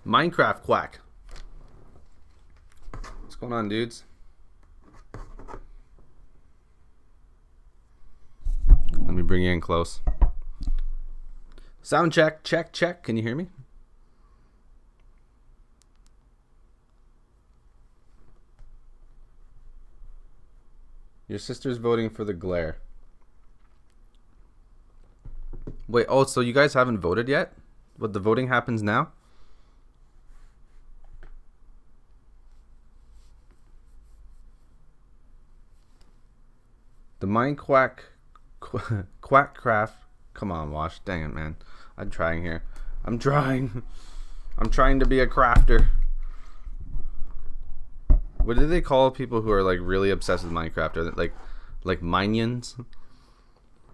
Minecraft quack. What's going on, dudes? Let me bring you in close. Sound check, check, check. Can you hear me? Your sister's voting for the glare. Wait, oh, so you guys haven't voted yet? What, the voting happens now? The Mind Quack Quackcraft. Come on, Wash. Dang it, man. I'm trying here. I'm trying. I'm trying to be a crafter. What do they call people who are like really obsessed with Minecraft? Are they like minions?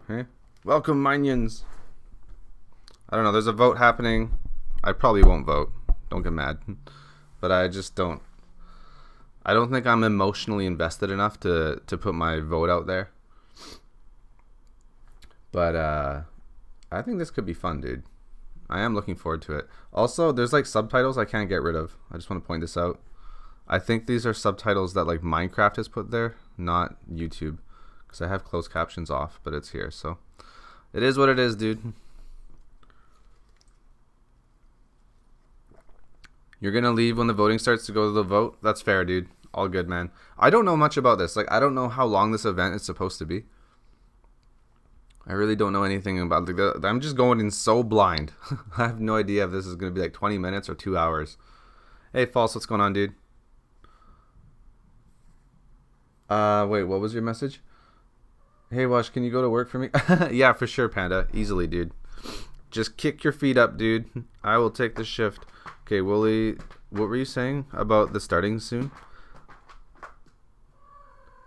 Hey? Welcome, minions. I don't know. There's a vote happening. I probably won't vote. Don't get mad. But I just don't. I don't think I'm emotionally invested enough to put my vote out there. But I think this could be fun, dude. I am looking forward to it. Also, there's like subtitles I can't get rid of. I just want to point this out. I think these are subtitles that like Minecraft has put there, not YouTube. Because I have closed captions off, but it's here. So it is what it is, dude. You're going to leave when the voting starts to go to the vote? That's fair, dude. All good, man. I don't know much about this. Like, I don't know how long this event is supposed to be. I really don't know anything about it. I'm just going in so blind. I have no idea if this is going to be like 20 minutes or 2 hours. Hey, False, what's going on, dude? Wait, what was your message? Hey, Wash, can you go to work for me? Yeah, for sure, Panda. Easily, dude. Just kick your feet up, dude. I will take the shift. Okay, Wooly, what were you saying about the starting soon?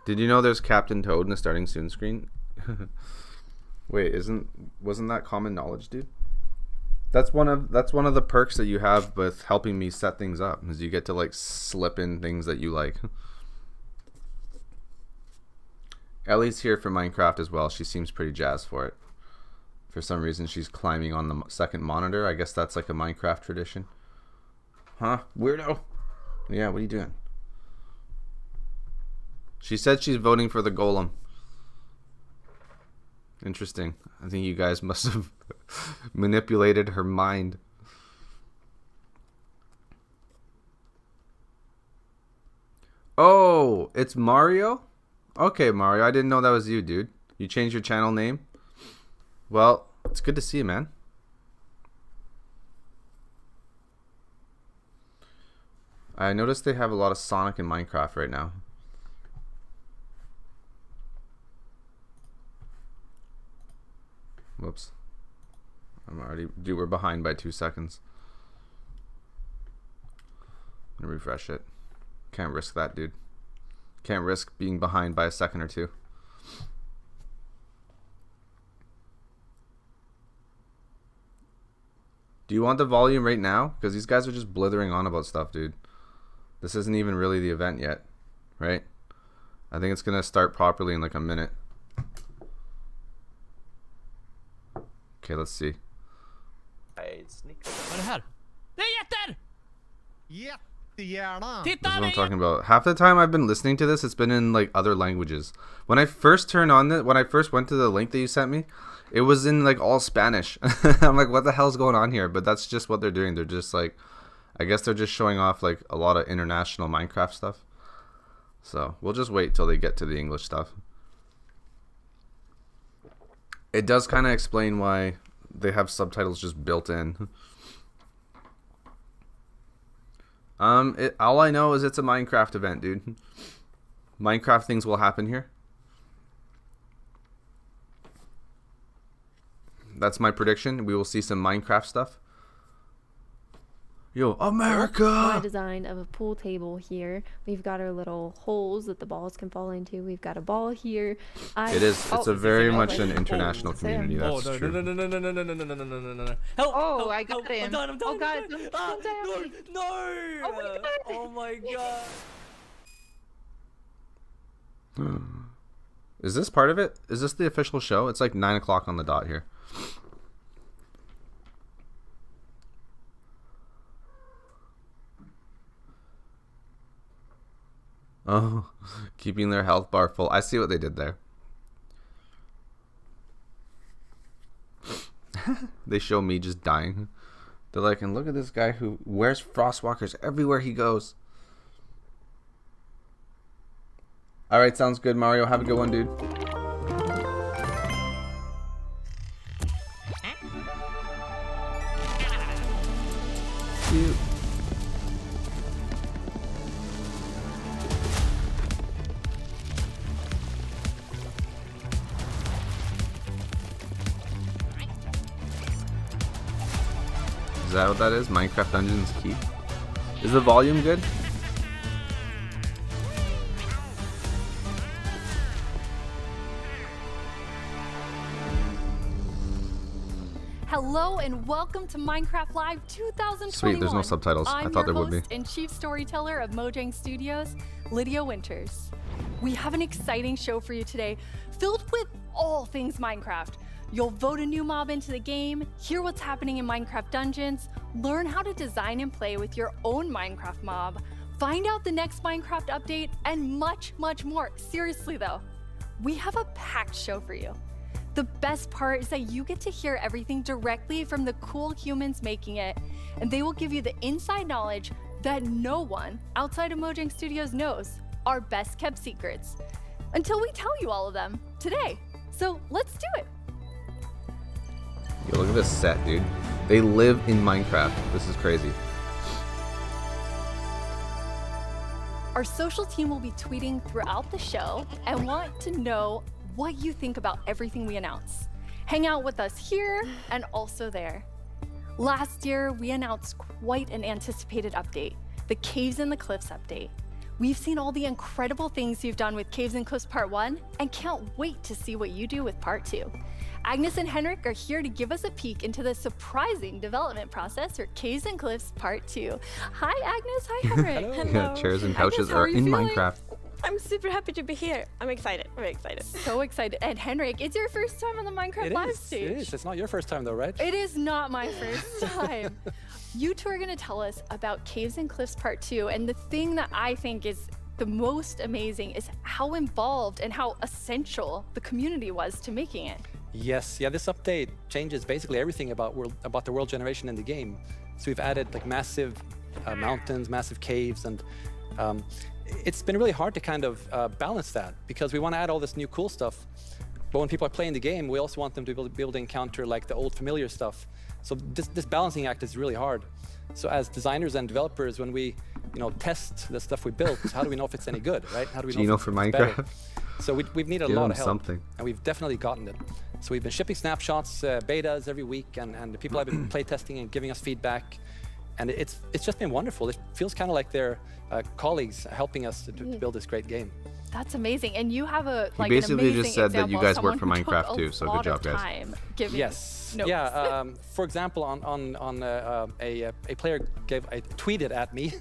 Did you know there's Captain Toad in the starting soon screen? Wait, wasn't that common knowledge, dude? That's one of the perks that you have with helping me set things up, is you get to like slip in things that you like. Ellie's here for Minecraft as well. She seems pretty jazzed for it. For some reason, she's climbing on the second monitor. I guess that's like a Minecraft tradition. Huh? Weirdo. Yeah, what are you doing? She said she's voting for the golem. Interesting. I think you guys must have manipulated her mind. Oh, it's Mario? Okay, Mario. I didn't know that was you, dude. You changed your channel name? Well, it's good to see you, man. I noticed they have a lot of Sonic in Minecraft right now. Whoops. Dude, we're behind by 2 seconds. I'm gonna refresh it. Can't risk that, dude. Can't risk being behind by a second or two. Do you want the volume right now? Because these guys are just blithering on about stuff, dude. This isn't even really the event yet, right? I think it's gonna start properly in like a minute. Okay, let's see. Vad är det här? Det är jätter! Jättegärna! Titta, That's what det I'm är talking about. Half the time I've been listening to this, it's been in like other languages. When I first turned on it, when I first went to the link that you sent me, it was in like all Spanish. I'm like, what the hell's going on here? But that's just what they're doing. They're just like, I guess they're just showing off like a lot of international Minecraft stuff. So we'll just wait till they get to the English stuff. It does kind of explain why they have subtitles just built in. All I know is it's a Minecraft event, dude. Minecraft things will happen here. That's my prediction. We will see some Minecraft stuff. Yo, My America! design of a pool table here. We've got our little holes that the balls can fall into. We've got a ball here. It is. It's a very much an Oh, international Sam. community. Oh, That's no, true. no. Help! Oh, help, I got help. him. I'm done, I'm done. Oh, God, I'm done. don't die. No! Oh, my God. Oh my god. Is this part of it? Is this the official show? It's like 9 o'clock on the dot here. Oh, keeping their health bar full. I see what they did there. They show me just dying. They're like, and look at this guy who wears frostwalkers everywhere he goes. All right, sounds good, Mario. Have a good one, dude. Cute. Is that what that is? Minecraft Dungeons Keep? Is the volume good? Hello and welcome to Minecraft Live 2021. Sweet, there's no subtitles. I thought there would be. I'm your host and chief storyteller of Mojang Studios, Lydia Winters. We have an exciting show for you today, filled with all things Minecraft. You'll vote a new mob into the game, hear what's happening in Minecraft Dungeons, learn how to design and play with your own Minecraft mob, find out the next Minecraft update, and much, much more. Seriously though, we have a packed show for you. The best part is that you get to hear everything directly from the cool humans making it, and they will give you the inside knowledge that no one outside of Mojang Studios knows, our best kept secrets, until we tell you all of them today. So let's do it. Yo, look at this set, dude. They live in Minecraft. This is crazy. Our social team will be tweeting throughout the show and want to know what you think about everything we announce. Hang out with us here and also there. Last year, we announced quite an anticipated update, the Caves and the Cliffs update. We've seen all the incredible things you've done with Caves and Cliffs Part 1 and can't wait to see what you do with Part 2. Agnes and Henrik are here to give us a peek into the surprising development process for Caves and Cliffs Part 2. Hi, Agnes. Hi, Henrik. Hello. Yeah, chairs and couches Agnes, how are are you in feeling? Minecraft. I'm super happy to be here. I'm excited. Very excited. So excited. And Henrik, it's your first time on the Minecraft Live stage. It is. It's not your first time though, right? It is not my first time. You two are going to tell us about Caves and Cliffs Part 2. And the thing that I think is the most amazing is how involved and how essential the community was to making it. Yes. Yeah. This update changes basically everything about the world generation in the game. So we've added like massive mountains, massive caves, and it's been really hard to kind of balance that because we want to add all this new cool stuff. But when people are playing the game, we also want them to be able to encounter like the old familiar stuff. So this balancing act is really hard. So as designers and developers, when we test the stuff we built, how do we know if it's any good, right? How do we know Gino if for it's Minecraft. better? So we've needed a Give lot them of help, something. and we've definitely gotten it. So we've been shipping snapshots, betas every week, and the people have been play testing and giving us feedback. And it's just been wonderful. It feels kind of like they're colleagues helping us to build this great game. That's amazing. And you have a He basically an amazing just said that you example of guys work for someone who took Minecraft a too, so good lot job, of guys. time giving Yes. notes. Yeah. For example, a player tweeted at me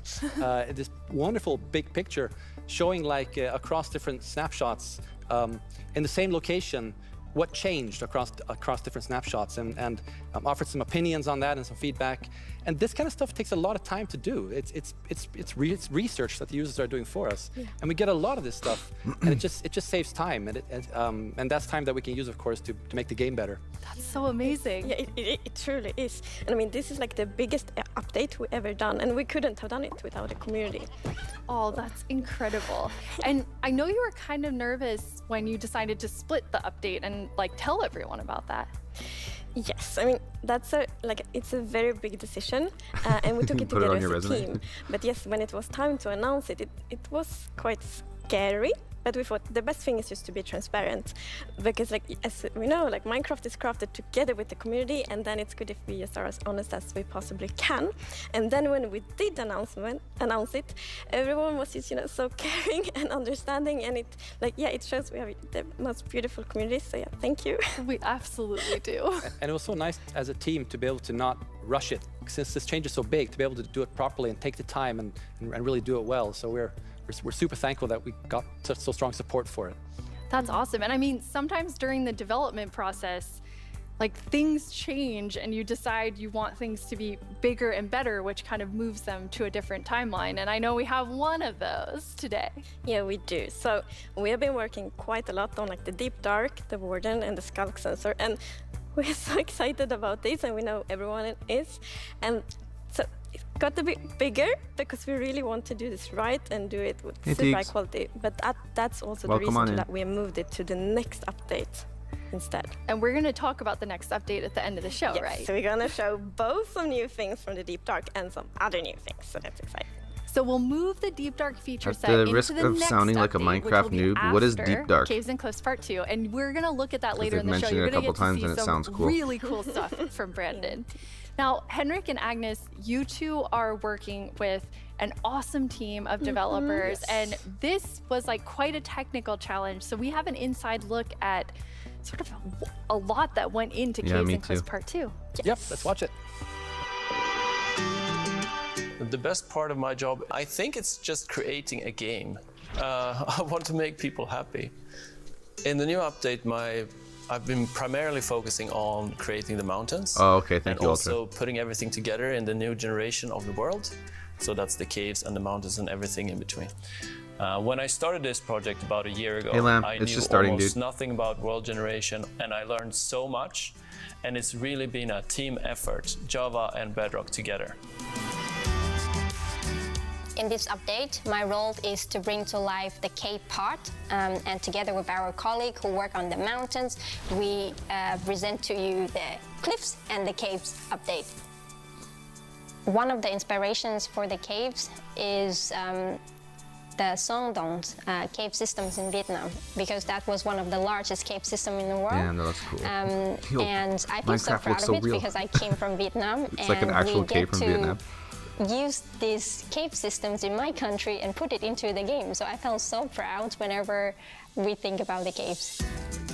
this wonderful big picture showing like across different snapshots in the same location what changed across different snapshots and offered some opinions on that and some feedback. And this kind of stuff takes a lot of time to do. It's research that the users are doing for us, and we get a lot of this stuff, and it just saves time, and that's time that we can use, of course, to make the game better. That's so amazing. Yeah, it truly is. And I mean, this is like the biggest update we ever done, and we couldn't have done it without a community. Oh, that's incredible. And I know you were kind of nervous when you decided to split the update and like tell everyone about that. Yes, I mean that's it's a very big decision, and we took it Put it together on as your a resume. team. But yes, when it was time to announce it, it was quite scary. But we thought the best thing is just to be transparent, because like as we know, like Minecraft is crafted together with the community, and then it's good if we just are as honest as we possibly can. And then when we did announce it, everyone was just so caring and understanding, and it shows we have the most beautiful community. So yeah, thank you. We absolutely do. And it was so nice as a team to be able to not rush it, since this change is so big, to be able to do it properly and take the time and really do it well. So we're super thankful that we got so strong support for it. That's awesome. And I mean, sometimes during the development process, like things change and you decide you want things to be bigger and better, which kind of moves them to a different timeline. And I know we have one of those today. Yeah, we do. So we have been working quite a lot on like the Deep Dark, the Warden, and the Skulk Sensor, and we're so excited about this, and we know everyone is. And so it got a bit bigger because we really want to do this right and do it with super high quality. But that's also the reason that we moved it to the next update instead. And we're going to talk about the next update at the end of the show, yes, right? So we're going to show both some new things from the Deep Dark and some other new things. So that's exciting. So we'll move the Deep Dark feature set At the into risk the of next sounding like a update, Minecraft which will be noob, what is Deep Dark? Caves and Cliffs Part 2, and we're going to look at that later in they've the show. mentioned it You're a going to couple get to times see and it some sounds cool. really cool stuff from Brandon. Now, Henrik and Agnes, you two are working with an awesome team of developers, and this was like quite a technical challenge. So we have an inside look at sort of a lot that went into Caves and Cliffs Part 2. Yep, let's watch it. The best part of my job, I think it's just creating a game. I want to make people happy. In the new update, I've been primarily focusing on creating the mountains. Oh, okay, thank you, And Walter. also putting everything together in the new generation of the world. So that's the caves and the mountains and everything in between. When I started this project about a year ago, Hey, Lamp, I it's knew just starting, almost dude. nothing about world generation, and I learned so much. And it's really been a team effort, Java and Bedrock together. In this update, my role is to bring to life the cave part, and together with our colleague who work on the mountains, we present to you the cliffs and the caves update. One of the inspirations for the caves is the Song Dons cave systems in Vietnam, because that was one of the largest cave systems in the world. Damn, that looks cool. Yo, And I feel so Minecraft proud looks of so it real. because I came from Vietnam. It's like an actual cave from Vietnam. Use these cave systems in my country and put it into the game. So I felt so proud whenever we think about the caves.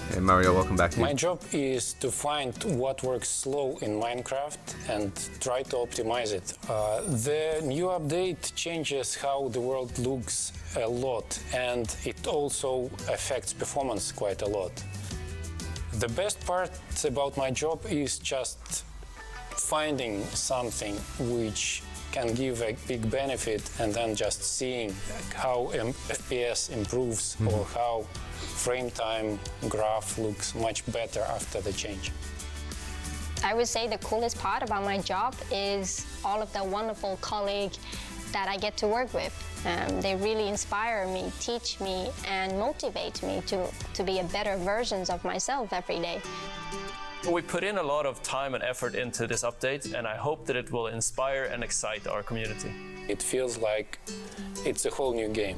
Hey, Mario, welcome back to My you. job is to find what works slow in Minecraft and try to optimize it. The new update changes how the world looks a lot, and it also affects performance quite a lot. The best part about my job is just finding something which can give a big benefit, and then just seeing how FPS improves or how frame time graph looks much better after the change. I would say the coolest part about my job is all of the wonderful colleagues that I get to work with. They really inspire me, teach me, and motivate me to be a better version of myself every day. We put in a lot of time and effort into this update, and I hope that it will inspire and excite our community. It feels like it's a whole new game.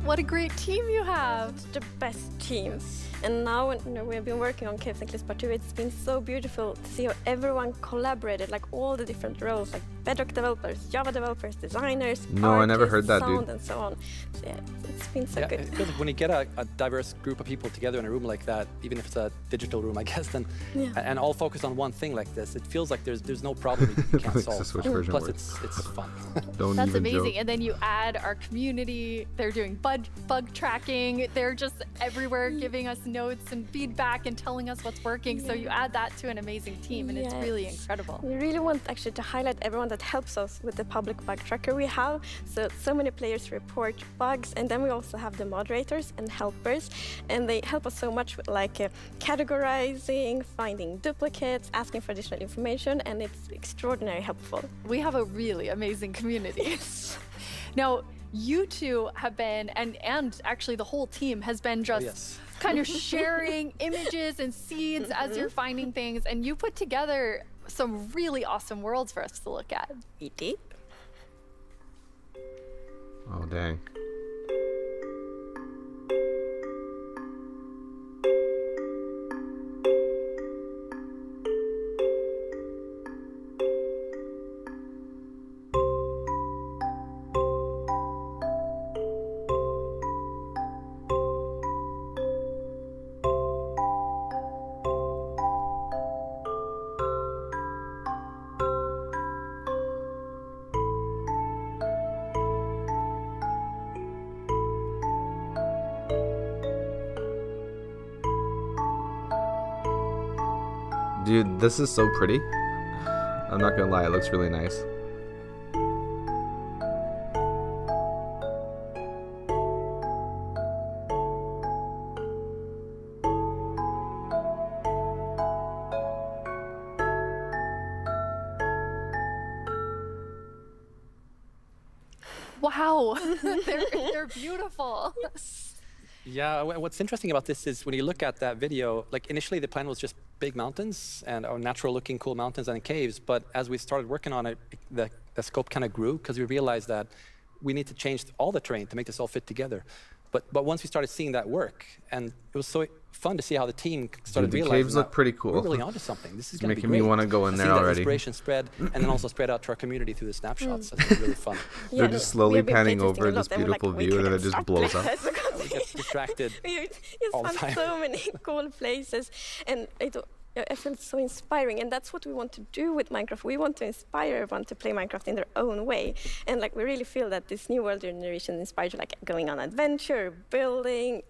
What a great team you have. The best team. And now when we've been working on Caves and Cliffs Part 2, it's been so beautiful to see how everyone collaborated, like all the different roles, like Bedrock developers, Java developers, designers, No, I never heard that, sound, dude. and so on. So yeah, it's been so Yeah, good. it feels like when you get a diverse group of people together in a room like that, even if it's a digital room, I guess, then and all focused on one thing like this, it feels like there's no problem you can't Makes the solve. Switch version Plus, worse. it's fun. Don't That's even amazing. joke. And then you add our community. They're doing bug tracking. They're just everywhere giving us notes and feedback and telling us what's working. So you add that to an amazing team, and it's really Yes. incredible. We really want actually to highlight everyone that helps us with the public bug tracker we have. So many players report bugs, and then we also have the moderators and helpers, and they help us so much with like categorizing, finding duplicates, asking for additional information, and it's extraordinarily helpful. We have a really amazing community. Now, you two have been, and actually the whole team has been just yes. kind of sharing images and seeds as you're finding things, and you put together some really awesome worlds for us to look at. We did. Oh, dang. Dude, this is so pretty. I'm not gonna lie, it looks really nice. Wow, they're beautiful. Yeah, what's interesting about this is when you look at that video, like initially the plan was just big mountains and natural looking cool mountains and caves, but as we started working on it, the scope kind of grew because we realized that we need to change all the terrain to make this all fit together. But once we started seeing that work, and it was so fun to see how the team started Dude, the realizing caves look pretty cool. We're really onto something. This is going to be making great. me want to go in And there seeing that already. inspiration spread, and then also spread out to our community through the snapshots. That's been really fun. They're just slowly we've been panning playtesting over a lot, this and we're like, beautiful we view, and then it couldn't just stop blows up. playing this because We get distracted you all the found time. so many cool places, and I feel so inspiring, and that's what we want to do with Minecraft. We want to inspire everyone to play Minecraft in their own way, and like we really feel that this new world generation inspires you, like going on adventure, building,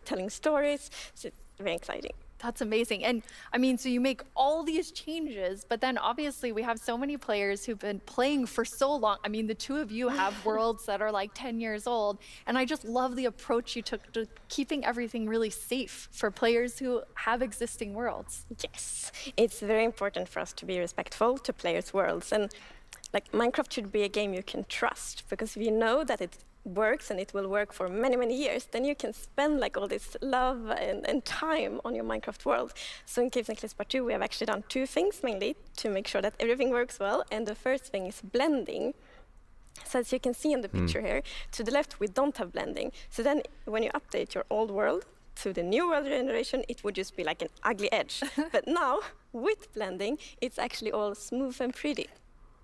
telling stories. So it's very exciting. That's amazing. And I mean, so you make all these changes, but then obviously we have so many players who've been playing for so long. I mean, the two of you have worlds that are like 10 years old. And I just love the approach you took to keeping everything really safe for players who have existing worlds. Yes, it's very important for us to be respectful to players' worlds. And like Minecraft should be a game you can trust, because if you know that it works and it will work for many, many years, then you can spend like all this love and time on your Minecraft world. So in Caves and Cliffs Part 2, we have actually done two things mainly to make sure that everything works well. And the first thing is blending. So as you can see in the picture here, to the left, we don't have blending. So then when you update your old world to the new world generation, it would just be like an ugly edge. But now, with blending, it's actually all smooth and pretty.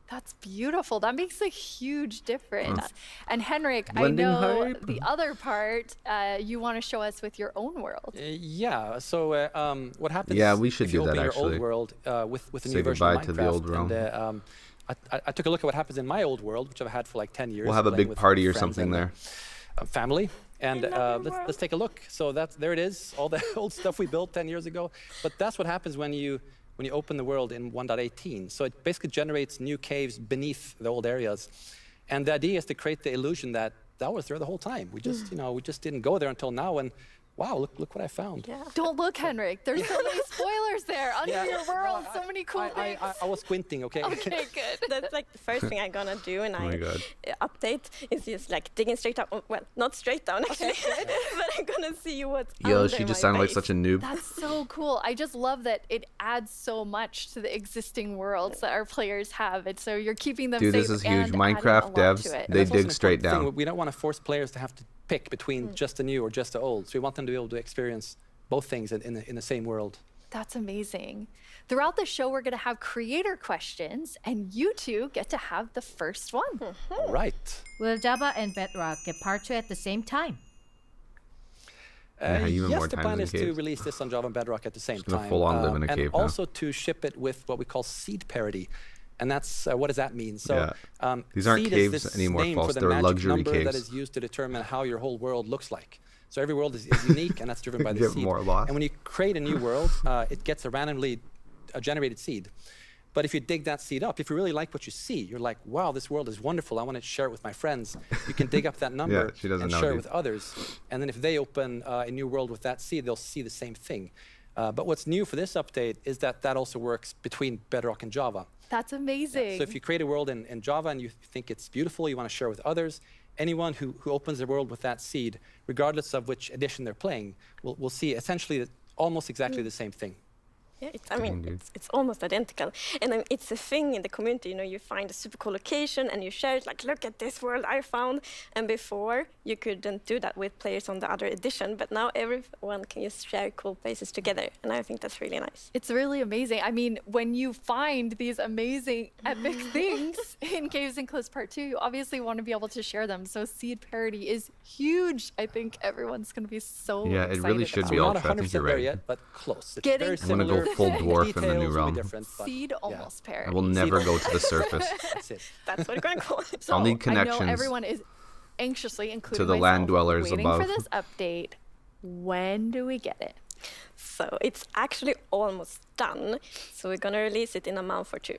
That's beautiful. That makes a huge difference. And Henrik, Blending I know hype. the other part you want to show us with your own world. Yeah. So what happens? Yeah, we should if you do that, open your actually. old world with a Say new version of goodbye to the Minecraft, old realm. And, I took a look at what happens in my old world, which I've had for like 10 years. We'll have a playing big with party or friends something and, there. Family. And love your let's take a look. So there it is, all the old stuff we built 10 years ago. But that's what happens when you open the world in 1.18. So it basically generates new caves beneath the old areas. And the idea is to create the illusion that was there the whole time. We just, we just didn't go there until now. And wow, look what I found. Yeah. Don't look, Henrik. There's so many spoilers there under your world. So many cool things. I was squinting, okay? Okay, good. That's like the first thing I'm gonna do when my God. update is just like digging straight down. Well, not straight down actually, but I'm gonna see what's Yo, under she just my sounded like base. such a noob. That's so cool. I just love that it adds so much to the existing worlds that our players have. And so you're keeping them Dude, safe this is and huge. adding Minecraft a lot devs, to it. they That's also dig an straight important thing. down. We don't want to force players to have to pick between just the new or just the old. So we want them to be able to experience both things in the same world. That's amazing. Throughout the show, we're going to have creator questions, and you two get to have the first one. All right. Will Java and Bedrock get part 2 at the same time? Even yes, more the times plan in is to caves. release this on Java and Bedrock at the same gonna time. full on live in a and cave now. also to ship it with what we call seed parity. And that's, what does that mean? So These aren't seed is caves this anymore, name false. for the They're magic luxury number that caves. is used to determine how your whole world looks like. So every world is unique, and that's driven by the Get seed. more lost. And when you create a new world, it gets a randomly generated seed. But if you dig that seed up, if you really like what you see, you're like, wow, this world is wonderful. I want to share it with my friends. You can dig up that number she doesn't and know, share it dude. with others. And then if they open a new world with that seed, they'll see the same thing. But what's new for this update is that also works between Bedrock and Java. That's amazing. So if you create a world in Java and you think it's beautiful, you want to share with others, anyone who opens their world with that seed, regardless of which edition they're playing, will see essentially almost exactly the same thing. Yeah, it's almost identical. And it's a thing in the community, you find a super cool location and you share it, like, look at this world I found. And before, you couldn't do that with players on the other edition, but now everyone can just share cool places together. And I think that's really nice. It's really amazing. I mean, when you find these amazing, epic things in Caves and Cliffs Part 2, you obviously want to be able to share them. So seed parity is huge. I think everyone's going to be so excited. it really should about be We're all not true. I think 100% you're there right. yet, but close. It's Getting- very I'm gonna similar. go full dwarf in the new Details will be realm. different, but Seed almost parity. I will never go to the surface. that's it. That's what we're going to call it. So I'll need I know connections everyone is anxiously, including to the land myself, dwellers waiting above. for this update. When do we get it? So it's actually almost done. So we're gonna release it in a month or two.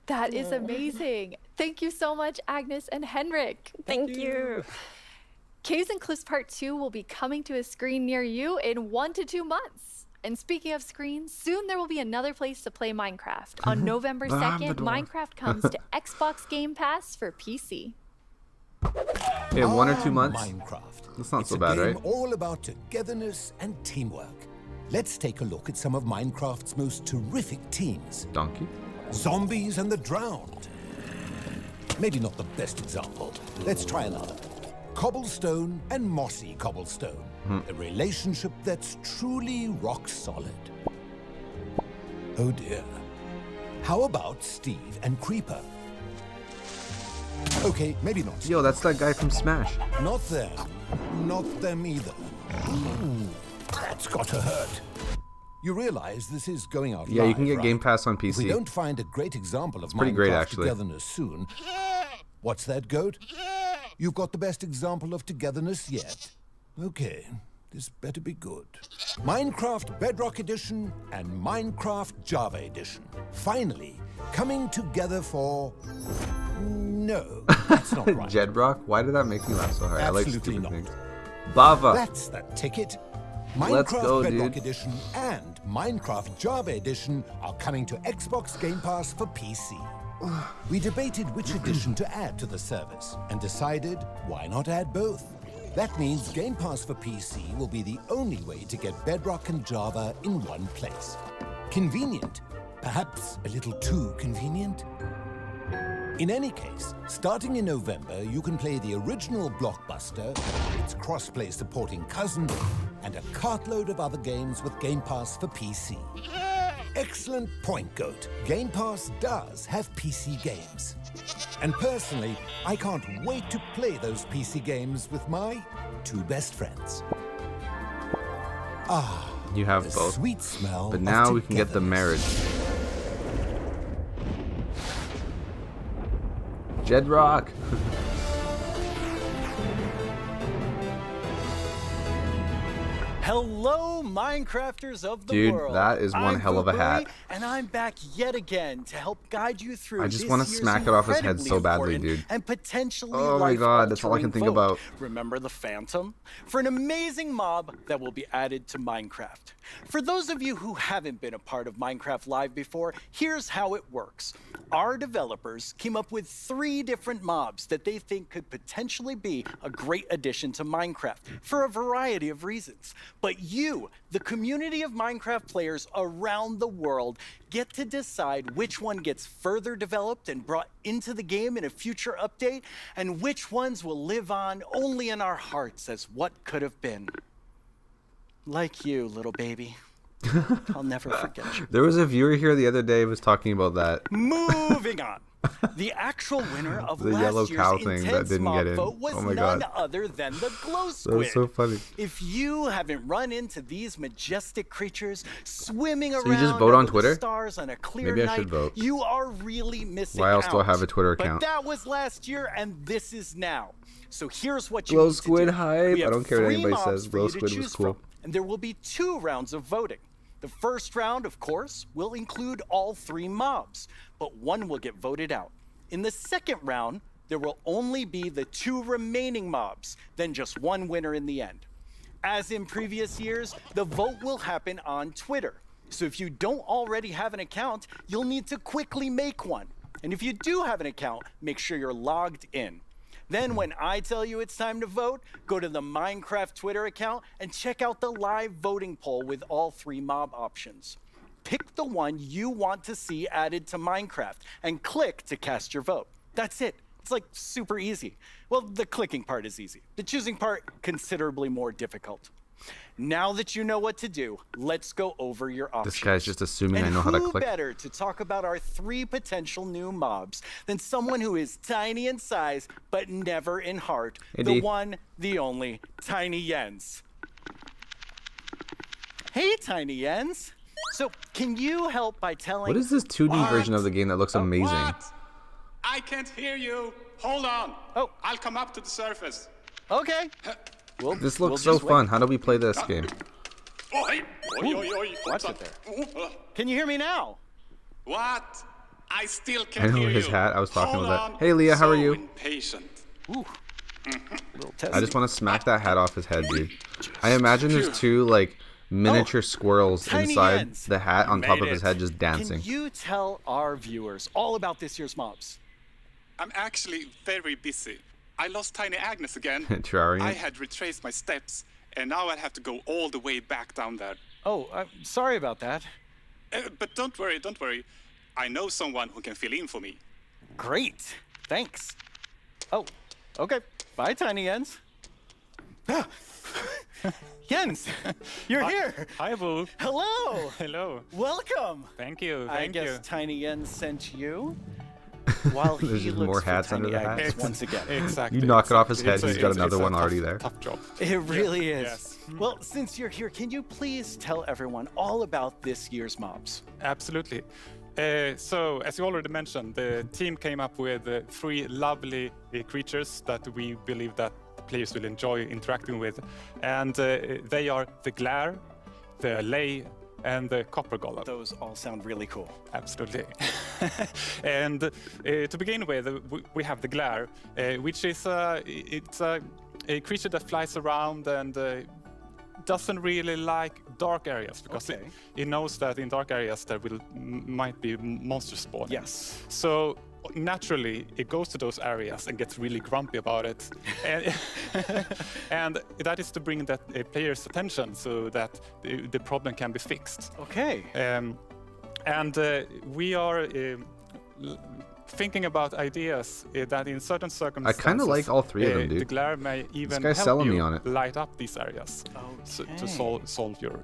That is amazing. Thank you so much, Agnes and Henrik. Thank you. Caves and Cliffs Part 2 will be coming to a screen near you in 1 to 2 months. And speaking of screens, soon there will be another place to play Minecraft. On November 2nd, Minecraft comes to Xbox Game Pass for PC. Okay, 1 or 2 months? Minecraft. That's not It's so a bad, game right? all about togetherness and teamwork. Let's take a look at some of Minecraft's most terrific teams. Donkey? Zombies and the Drowned. Maybe not the best example. Let's try another. Cobblestone and Mossy Cobblestone. A relationship that's truly rock solid. Oh dear. How about Steve and Creeper? Okay, maybe not. Yo, that's that guy from Smash. Not them. Not them either. Ooh, that's got to hurt. You realize this is going out Yeah, live, you can get right? Game Pass on If we PC. don't find a great example of pretty great, Minecraft actually. togetherness soon... What's that, Goat? You've got the best example of togetherness yet. Okay, this better be good. Minecraft Bedrock Edition and Minecraft Java Edition. Finally, coming together for... No, that's not right. Jedrock? Why did that make me laugh so hard? I like Absolutely stupid not. things. Bava! That's the ticket. Let's Minecraft go, Bedrock dude. Edition and Minecraft Java Edition are coming to Xbox Game Pass for PC. We debated which edition to add to the service and decided why not add both. That means Game Pass for PC will be the only way to get Bedrock and Java in one place. Convenient, perhaps a little too convenient. In any case, starting in November, you can play the original Blockbuster, its cross-play supporting cousin, and a cartload of other games with Game Pass for PC. Excellent point, Goat. Game Pass does have PC games. And personally, I can't wait to play those PC games with my 2 best friends. Ah, You have the both. sweet smell But of now we can get the togetherness. marriage. Jedrock! Hello, Minecrafters of the Dude, world. that is one I'm hell of a hat. Foo-Booey, and I'm back yet again to help guide you through I just this want to year's smack it off his head incredibly so badly, important dude. And potentially Oh my god, that's all I can think life-altering about. vote. Remember the Phantom? For an amazing mob that will be added to Minecraft. For those of you who haven't been a part of Minecraft Live before, here's how it works. Our developers came up with 3 different mobs that they think could potentially be a great addition to Minecraft for a variety of reasons. But you, the community of Minecraft players around the world, get to decide which one gets further developed and brought into the game in a future update, and which ones will live on only in our hearts as what could have been. Like you, little baby. I'll never forget you. There was a viewer here the other day who was talking about that. Moving on. The actual winner of The last yellow year's cow thing that intense didn't mob get in. vote was Oh my none God. other than the glow That squid. was so funny. If you haven't run into these majestic creatures swimming So around you just vote on under the Twitter? stars on a clear Maybe I night, should vote. you are really missing Why else do I out. have a Twitter But account? that was last year, and this is now. So here's what you Glow need squid to do. hype. We I have don't care what 3 anybody mobs says. for Glow you to squid was choose cool. from, and there will be 2 rounds of voting. The first round, of course, will include all 3 mobs, but one will get voted out. In the second round, there will only be the 2 remaining mobs, then just one winner in the end. As in previous years, the vote will happen on Twitter. So if you don't already have an account, you'll need to quickly make one. And if you do have an account, make sure you're logged in. Then when I tell you it's time to vote, go to the Minecraft Twitter account and check out the live voting poll with all 3 mob options. Pick the one you want to see added to Minecraft and click to cast your vote. That's it. It's like super easy. Well, the clicking part is easy. The choosing part, considerably more difficult. Now that you know what to do, let's go over your options. This guy's just assuming And I know how to who click. better to talk about our 3 potential new mobs than someone who is tiny in size but never in heart, Hey, the D. one, the only, Tiny Jens. Hey, Tiny Jens. So, can you help by telling... What is this 2D version of the game that looks amazing? What? I can't hear you. Hold on. Oh. I'll come up to the surface. Okay. This looks so fun. How do we play this game? Oi, oi, oi, oi. Watch it there. Can you hear me now? What? I still I can't know hear his you. hat. I was talking Hold about that. on. Hey, Leah, how are So you? Impatient. Ooh. Little test. I just want to smack that hat off his head, dude. I imagine there's two like miniature squirrels tiny inside ends. the hat on top Made of his it. head just dancing. Can you tell our viewers all about this year's mobs? I'm actually very busy. I lost Tiny Agnes again. Terrarium? I had retraced my steps, and now I have to go all the way back down there. Oh, sorry about that. But don't worry, don't worry. I know someone who can fill in for me. Great. Thanks. Oh, okay. Bye, Tiny Jens. Jens, you're here. Hi, Boo. Hello. Hello. Welcome. Thank you. I Thank guess you. Tiny Jens sent you. While There's he just looks more for hats Tiny under the Agnes hat. once again. Exactly. You knock it off his head, It's a- he's got it's another a one tough- already there. Tough job. It really is. Yes. Well, since you're here, can you please tell everyone all about this year's mobs? Absolutely. So, as you already mentioned, the team came up with 3 lovely creatures that we believe that players will enjoy interacting with, and they are the Glare, the Lay, and the Copper Golem. Those all sound really cool. Absolutely. And to begin with, we have the Glare, which is it's a creature that flies around and doesn't really like dark areas because it knows that in dark areas there might be monsters spawning. Yes. So naturally it goes to those areas and gets really grumpy about it, and, and that is to bring that player's attention so that the problem can be fixed. Okay. And we are thinking about ideas that in certain circumstances, kinda like all 3 of them, dude. The Glare may even guy's help selling you me on it. light up these areas to solve your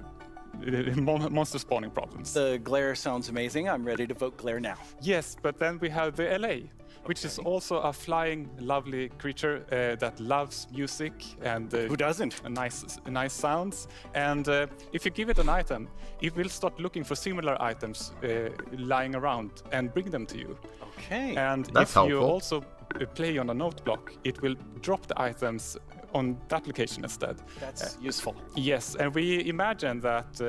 monster spawning problems. The Glare sounds amazing. I'm ready to vote Glare now. Yes, but then we have the LA, which is also a flying, lovely creature that loves music and who doesn't? Nice sounds. And if you give it an item, it will start looking for similar items lying around and bring them to you. Okay. And That's if you helpful. also play on a note block, it will drop the items on that location instead. That's useful. Yes, and we imagine that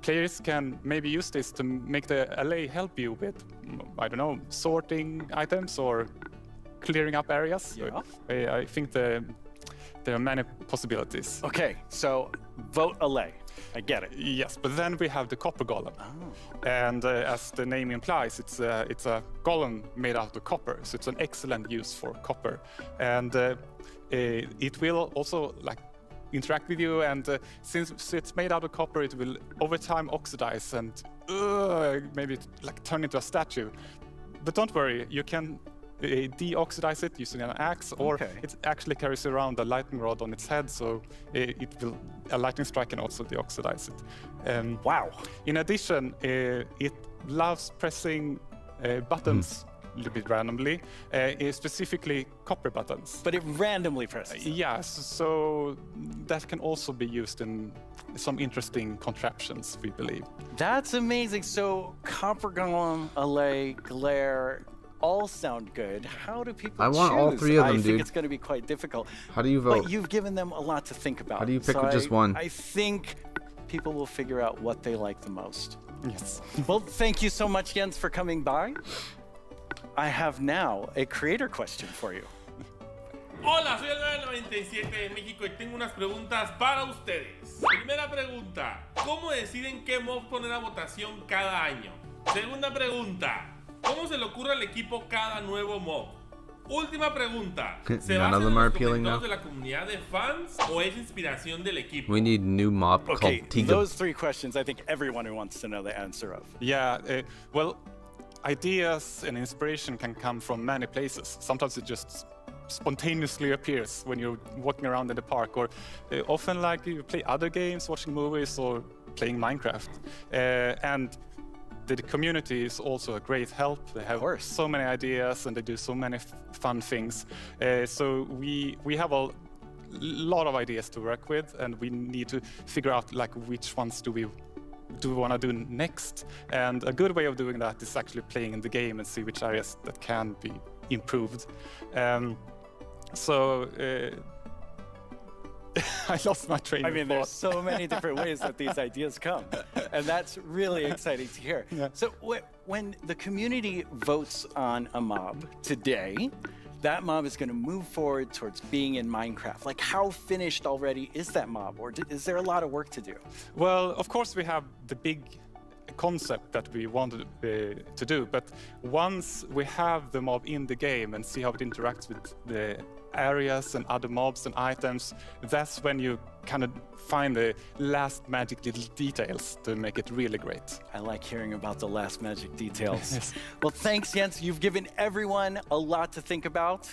players can maybe use this to make the LA help you with, I don't know, sorting items or clearing up areas. Yeah. I think there are many possibilities. Okay, so vote LA. I get it. Yes, but then we have the Copper Golem. And as the name implies, it's a golem made out of copper, so it's an excellent use for copper. And it will also like interact with you, and since it's made out of copper, it will over time oxidize and maybe like turn into a statue. But don't worry, you can deoxidize it using an axe, or it actually carries around a lightning rod on its head, so a lightning strike can also deoxidize it. Wow. In addition, it loves pressing buttons a little bit randomly, specifically copper buttons. But it randomly presses. Yes, so that can also be used in some interesting contraptions, we believe. That's amazing. So Copper Golem, LA, Glare, all sound good. How do people I want choose? all 3 of them, I dude. think it's going to be quite difficult. How do you vote? But you've given them a lot to think about. How do you pick So just one? I think people will figure out what they like the most. Yes. Well, thank you so much, Jens, for coming by. I have now a creator question for you. Hola, soy el 997 de México y tengo unas preguntas para ustedes. Primera pregunta, ¿cómo deciden qué mob poner a votación cada año? Segunda pregunta, ¿cómo se le ocurre al equipo cada nuevo mob? Última pregunta, ¿se None basa of en them los are appealing comentarios now. de la comunidad de fans o es inspiración del equipo? We need new mob Okay, called Tiga. those 3 questions I think everyone who wants to know the answer of. Yeah, well, ideas and inspiration can come from many places. Sometimes it just spontaneously appears when you're walking around in the park, or often like you play other games, watching movies, or playing Minecraft. And the community is also a great help. They have so many ideas and they do so many fun things. So we have a lot of ideas to work with, and we need to figure out like which ones do we want to do next. And a good way of doing that is actually playing in the game and see which areas that can be improved. I lost my train I of mean, thought. there's so many different ways that these ideas come, and that's really exciting to hear. Yeah. So when the community votes on a mob today, that mob is going to move forward towards being in Minecraft. Like, how finished already is that mob, or is there a lot of work to do? Well, of course we have the big concept that we wanted to do, but once we have the mob in the game and see how it interacts with the areas and other mobs and items, that's when you kind of find the last magic little details to make it really great. I like hearing about the last magic details. Well, thanks, Jens. You've given everyone a lot to think about.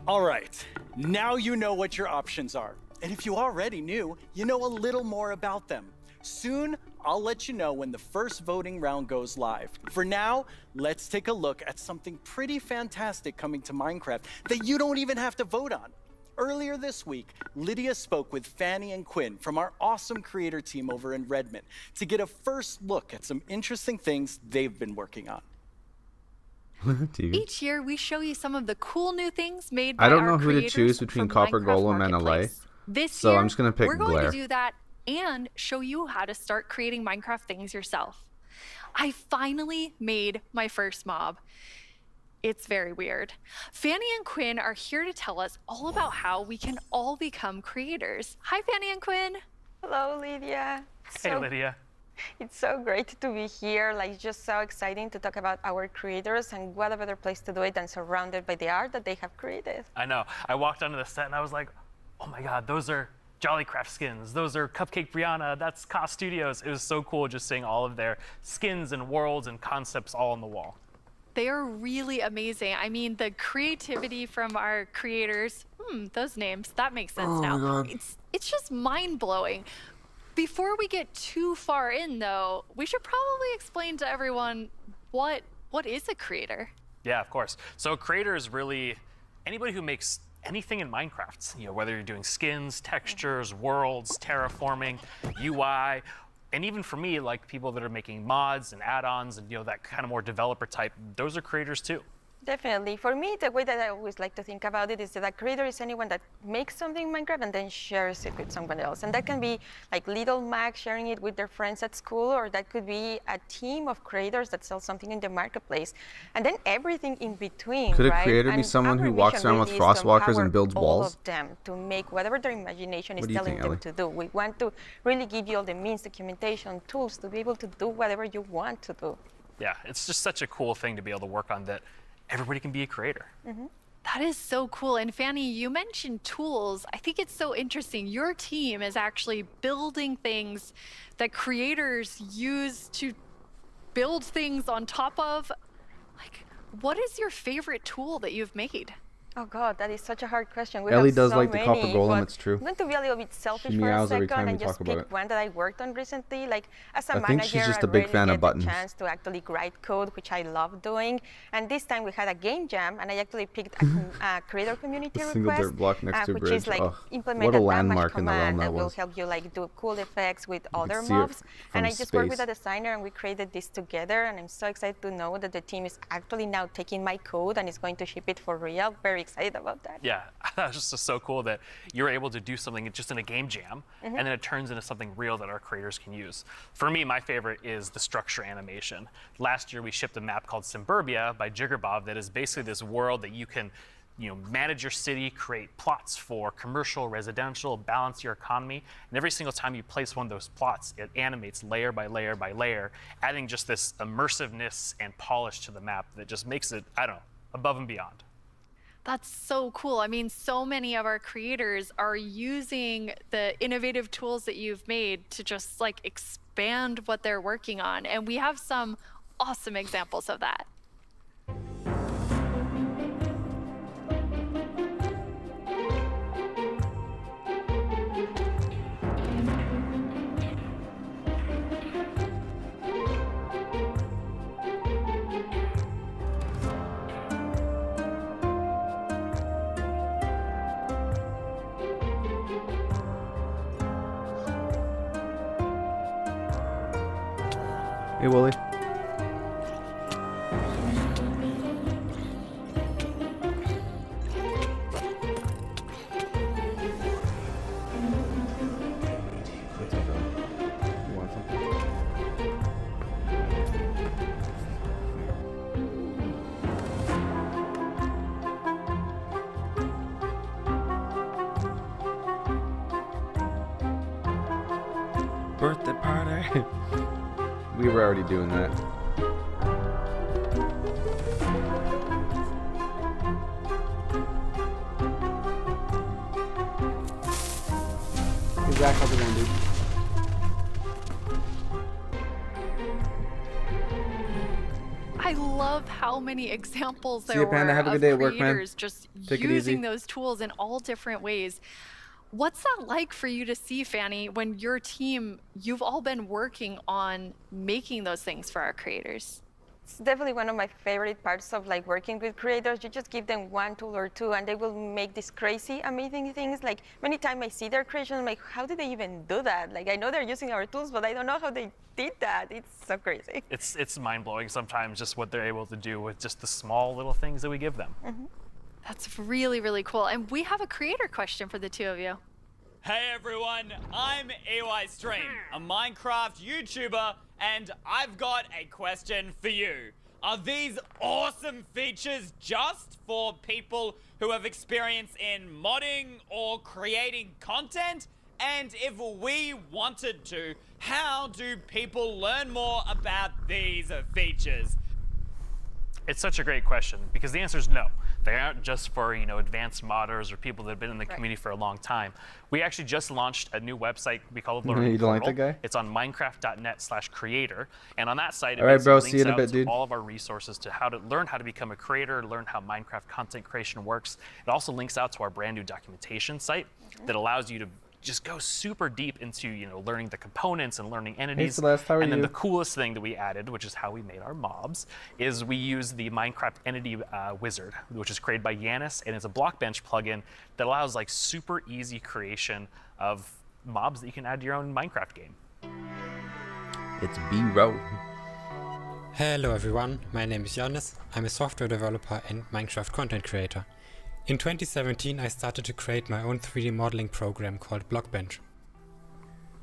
All right, now you know what your options are. And if you already knew, you know a little more about them. Soon, I'll let you know when the first voting round goes live. For now, let's take a look at something pretty fantastic coming to Minecraft that you don't even have to vote on. Earlier this week, Lydia spoke with Fanny and Quinn from our awesome creator team over in Redmond to get a first look at some interesting things they've been working on. Each year, we show you some of the cool new things made by I don't our know who to creators choose between from Copper Minecraft Golem and a light. Marketplace. This So year, I'm just gonna pick we're going Blair. to do that and show you how to start creating Minecraft things yourself. I finally made my first mob. It's very weird. Fanny and Quinn are here to tell us all about how we can all become creators. Hi, Fanny and Quinn. Hello, Lydia. Hey, Lydia. It's so great to be here. Like, just so exciting to talk about our creators, and what a better place to do it than surrounded by the art that they have created. I know. I walked onto the set and I was like, oh my God, those are Jollycraft skins. Those are Cupcake Brianna. That's Cost Studios. It was so cool just seeing all of their skins and worlds and concepts all on the wall. They are really amazing. I mean, the creativity from our creators, those names, that makes sense now. God. It's just mind-blowing. Before we get too far in, though, we should probably explain to everyone what is a creator? Yeah, of course. So a creator is really anybody who makes anything in Minecraft. You know, whether you're doing skins, textures, worlds, terraforming, UI, and even for me, like people that are making mods and add-ons and, you know, that kind of more developer type, those are creators too. Definitely. For me, the way that I always like to think about it is that a creator is anyone that makes something in Minecraft and then shares it with someone else. And that can be like little Mac sharing it with their friends at school, or that could be a team of creators that sell something in the marketplace. And then everything in between, Could a right? creator be And someone our who walks mission around with really is to frostwalkers and empower builds all walls? of them to make whatever their imagination is What do you telling think, them Ellie? to do. We want to really give you all the means, documentation, tools to be able to do whatever you want to do. Yeah, it's just such a cool thing to be able to work on that everybody can be a creator. That is so cool. And Fanny, you mentioned tools. I think it's so interesting. Your team is actually building things that creators use to build things on top of. Like, what is your favorite tool that you've made? Oh God, that is such a hard question. We Ellie have does so like the many, Copper Golem, but it's true. I'm going to be a little bit selfish She for a meows every second time we and just talk about pick it. one that I worked on recently. Like, as a I manager, think she's just I a big rarely fan of get buttons. the chance to actually write code, which I love doing. And this time we had a game jam, and I actually picked a creator community A single request, dirt block next to a which bridge. is like Ugh, implement what a a damage landmark in the realm command that that will was. help you like do cool effects with other see it mobs. And from I just worked with space. a designer, and we created this together. And I'm so excited to know that the team is actually now taking my code and is going to ship it for real. Very excited about that. Yeah, that was just so cool that you're able to do something just in a game jam, and then it turns into something real that our creators can use. For me, my favorite is the structure animation. Last year, we shipped a map called Suburbia by Jiggerbob that is basically this world that you can, you know, manage your city, create plots for commercial, residential, balance your economy, and every single time you place one of those plots, it animates layer by layer by layer, adding just this immersiveness and polish to the map that just makes it, I don't know, above and beyond. That's so cool. I mean, so many of our creators are using the innovative tools that you've made to just like expand what they're working on. And we have some awesome examples of that. Hey, Wooly. birthday party. We were already doing that. Hey Zach, how's it going, dude? I love how many examples See there ya, Panda. were Have a good of day at work, man. creators just Take it easy. using those tools in all different ways. What's that like for you to see, Fanny, when your team, you've all been working on making those things for our creators? It's definitely one of my favorite parts of like working with creators. You just give them one tool or two and they will make these crazy, amazing things. Like many times I see their creations, I'm like, how did they even do that? Like I know they're using our tools, but I don't know how they did that. It's so crazy. It's mind-blowing sometimes just what they're able to do with just the small little things that we give them. Mm-hmm. That's really, really cool. And we have a creator question for the two of you. Hey everyone, I'm EYStream, a Minecraft YouTuber, and I've got a question for you. Are these awesome features just for people who have experience in modding or creating content? And if we wanted to, how do people learn more about these features? It's such a great question because the answer is no. They aren't just for, advanced modders or people that have been in the community for a long time. We actually just launched a new website we call it Learning You don't like Portal. that guy? It's on minecraft.net/creator. And on that site, it All right, bro, basically see you in a links out bit, to dude. all of our resources to how to learn how to become a creator, learn how Minecraft content creation works. It also links out to our brand new documentation site that allows you to just go super deep into learning the components and learning entities. Celeste, how are and then you? the coolest thing that we added, which is how we made our mobs, is we use the Minecraft entity wizard, which is created by Yanis, and it's a Blockbench plugin that allows like super easy creation of mobs that you can add to your own Minecraft game. It's B-Row. Hello everyone, my name is Yanis. I'm a software developer and Minecraft content creator. In 2017 I started to create my own 3D modeling program called Blockbench.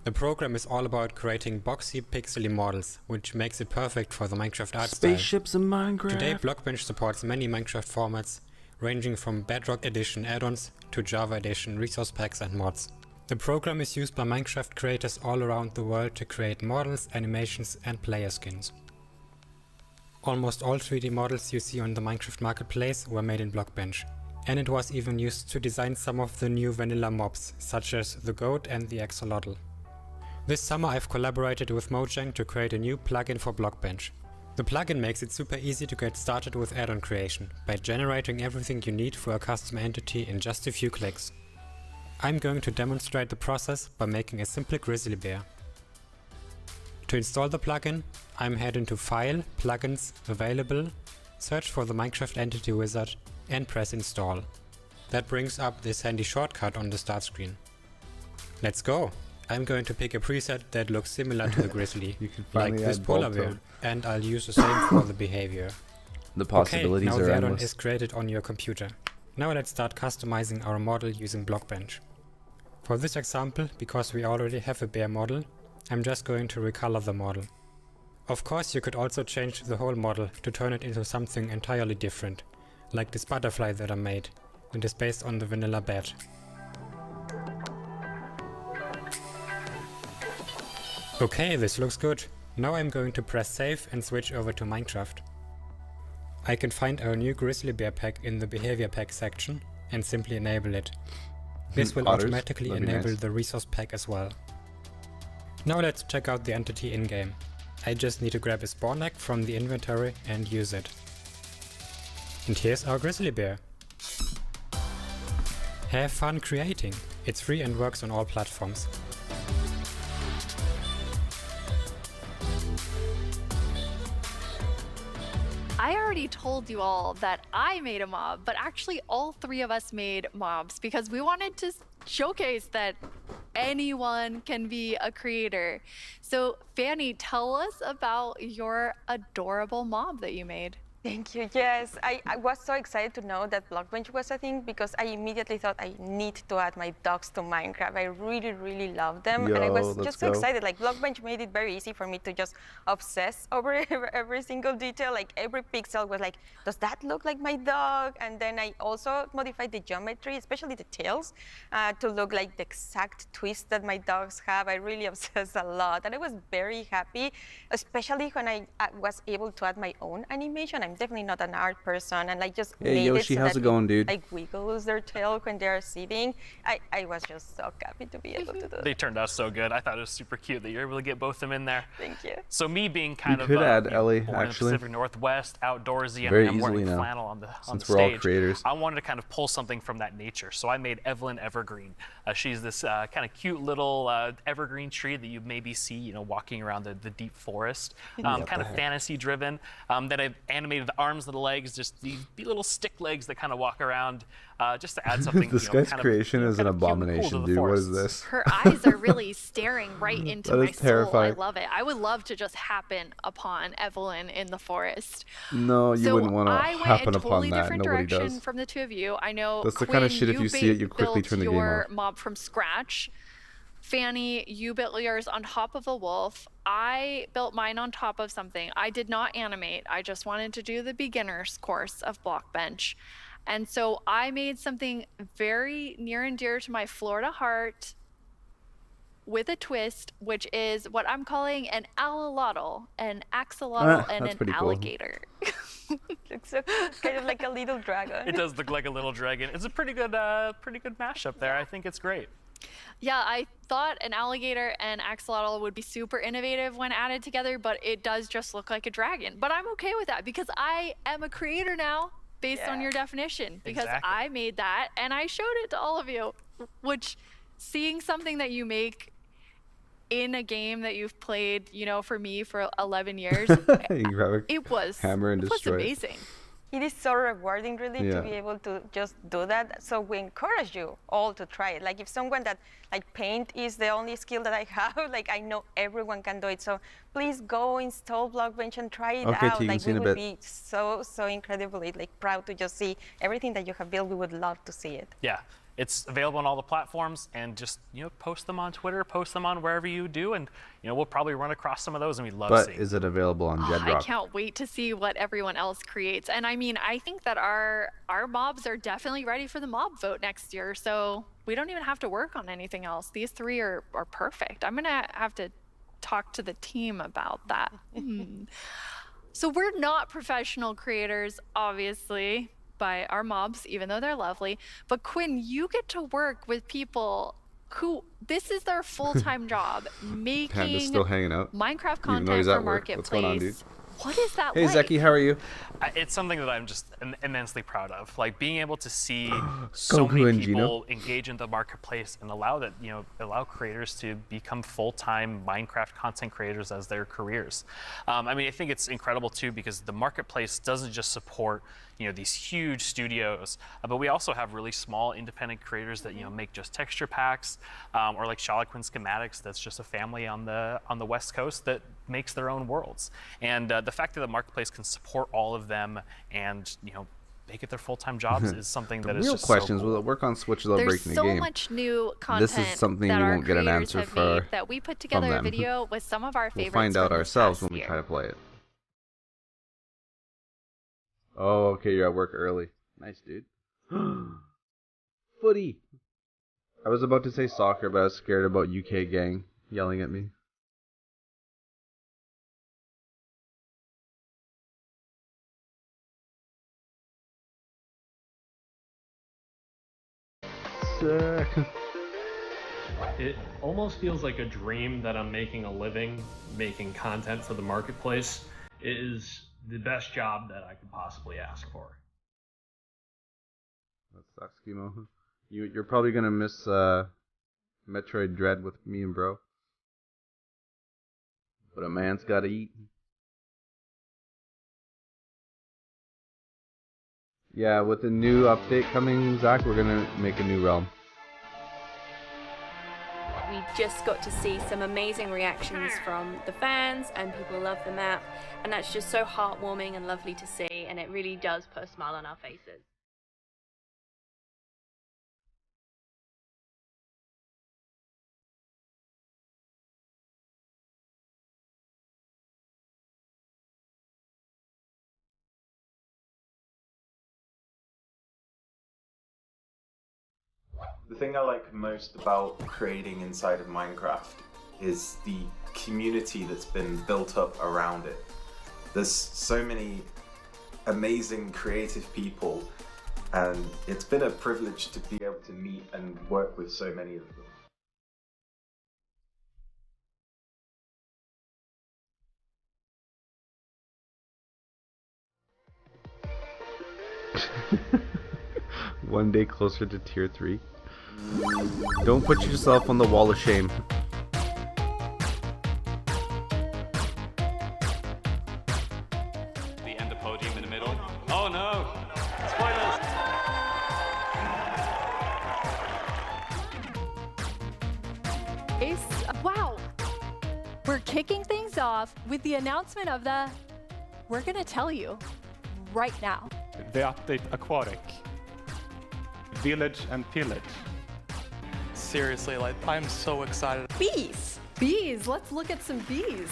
The program is all about creating boxy pixely models, which makes it perfect for the Minecraft art style. Spaceships in Minecraft. Today Blockbench supports many Minecraft formats, ranging from Bedrock Edition add-ons to Java Edition resource packs and mods. The program is used by Minecraft creators all around the world to create models, animations and player skins. Almost all 3D models you see on the Minecraft marketplace were made in Blockbench. And it was even used to design some of the new vanilla mobs, such as the goat and the axolotl. This summer I've collaborated with Mojang to create a new plugin for Blockbench. The plugin makes it super easy to get started with add-on creation, by generating everything you need for a custom entity in just a few clicks. I'm going to demonstrate the process by making a simple grizzly bear. To install the plugin, I'm heading to File, Plugins, Available, search for the Minecraft Entity Wizard, and press install. That brings up this handy shortcut on the start screen. Let's go! I'm going to pick a preset that looks similar to the grizzly, like this polar bear, and I'll use the same for the behavior. The possibilities okay, now are the add-on endless. is created on your computer. Now let's start customizing our model using Blockbench. For this example, because we already have a bear model, I'm just going to recolor the model. Of course you could also change the whole model to turn it into something entirely different, like this butterfly that I made, and is based on the vanilla bat. Okay, this looks good. Now I'm going to press save and switch over to Minecraft. I can find our new grizzly bear pack in the behavior pack section and simply enable it. This will Otters, automatically that'd be enable nice. the resource pack as well. Now let's check out the entity in-game. I just need to grab a spawn egg from the inventory and use it. And here's our grizzly bear. Have fun creating! It's free and works on all platforms. I already told you all that I made a mob, but actually all three of us made mobs because we wanted to showcase that anyone can be a creator. So Fanny, tell us about your adorable mob that you made. Thank you. Yes, I was so excited to know that Blockbench was a thing because I immediately thought I need to add my dogs to Minecraft. I really, really love them. And I Yo, was let's just so go. excited. Like Blockbench made it very easy for me to just obsess over every single detail. Like every pixel was like, does that look like my dog? And then I also modified the geometry, especially the tails, to look like the exact twist that my dogs have. I really obsessed a lot. And I was very happy, especially when I was able to add my own animation. I'm definitely not an art person, and I just Hey, made Yoshi, it so how's that it going, dude? like wiggles their tail when they're sitting. I was just so happy to be able to do that. They turned out so good. I thought it was super cute that you're able to get both of them in there. Thank you. So me being kind of could add you know, Ellie, born in the actually. Pacific Northwest, outdoorsy, and Very I'm wearing easily now, flannel on the since stage. we're all creators. I wanted to kind of pull something from that nature. So I made Evelyn Evergreen. She's this kind of cute little evergreen tree that you maybe see, you know, walking around the deep forest. Kind of fantasy driven. Then I animated the arms and the legs, just these little stick legs that kind of walk around, just to add something. This you know, guy's kind creation is an kind of cute and cool to abomination, the dude. What is forests. this? Her eyes are really staring right into That my is soul. I terrifying. love it. I would love to just happen upon Evelyn in the forest. No, you So wouldn't want to I went happen a totally upon that. different Nobody direction does. from the two of you. I know That's the Quinn, kind of shit, if you see it, you quickly built turn the game your off. mob from scratch. Fanny, you built yours on top of a wolf. I built mine on top of something. I did not animate. I just wanted to do the beginner's course of Blockbench. And so I made something very near and dear to my Florida heart with a twist, which is what I'm calling an alolotl, an axolotl, and that's an pretty cool. alligator. Looks so kind of like a little dragon. It does look like a little dragon. It's a pretty good mashup there. I think it's great. Yeah, I thought an alligator and axolotl would be super innovative when added together, but it does just look like a dragon. But I'm okay with that because I am a creator now based on your definition, because Exactly. I made that and I showed it to all of you, which seeing something that you make in a game that you've played, you know, for me for 11 years, You grab a it was hammer and destroy it. amazing. It is so rewarding, really, Yeah. to be able to just do that. So we encourage you all to try it. Like if someone that, like paint is the only skill that I have, like I know everyone can do it. So please go install Blockbench and try it Okay, out. Tegan, Like see we you in a would bit. be so incredibly like proud to just see everything that you have built. We would love to see it. Yeah, it's available on all the platforms, and just, you know, post them on Twitter, post them on wherever you do, and, you know, we'll probably run across some of those, and we'd love But seeing. is it available on I Jedrock? can't wait to see what everyone else creates. And I mean, I think that our mobs are definitely ready for the mob vote next year. So we don't even have to work on anything else. These three are perfect. I'm going to have to talk to the team about that. So we're not professional creators, obviously, by our mobs, even though they're lovely. But Quinn, you get to work with people who, this is their full-time job, making Panda's still hanging out. Minecraft Even though content he's for at work. What's going on, dude? Marketplace. What is that Hey, like? Zeki, how are you? It's something that I'm just immensely proud of. Like being able to see so Goku many and people Gino. engage in the marketplace and allow creators to become full-time Minecraft content creators as their careers. I mean, I think it's incredible too because the marketplace doesn't just support, you know, these huge studios, but we also have really small independent creators that, you know, make just texture packs, or like Shalaquin Schematics, that's just a family on the West Coast that makes their own worlds. And the fact that the marketplace can support all of them and, you know, make it their full-time jobs is something that The is real just question so is, will it work on Switch without There's breaking the so game? much new content This is something that we our won't get an creators answer have for made that we put together a them. video with some of our We'll favorites. find out from this ourselves past when we year. try to play it. Oh, okay, you're at work early. Nice, dude. Footy. I was about to say soccer, but I was scared about UK gang yelling at me. Sick. It almost feels like a dream that I'm making a living, making content for the marketplace. It is the best job that I could possibly ask for. That sucks, Chemo. You're probably gonna miss Metroid Dread with me and bro. But a man's gotta eat. Yeah, with the new update coming, Zach, we're gonna make a new realm. We just got to see some amazing reactions from the fans, and people love the map, and that's just so heartwarming and lovely to see, and it really does put a smile on our faces. The thing I like most about creating inside of Minecraft is the community that's been built up around it. There's so many amazing creative people, and it's been a privilege to be able to meet and work with so many of them. One day closer to tier 3. Don't put yourself on the wall of shame. The end of podium in the middle. Oh no! Wow! We're kicking things off with the announcement of the... We're gonna tell you right now. The update Aquatic. Village and Pillage. Seriously, like, I'm so excited. Bees! Bees! Let's look at some bees.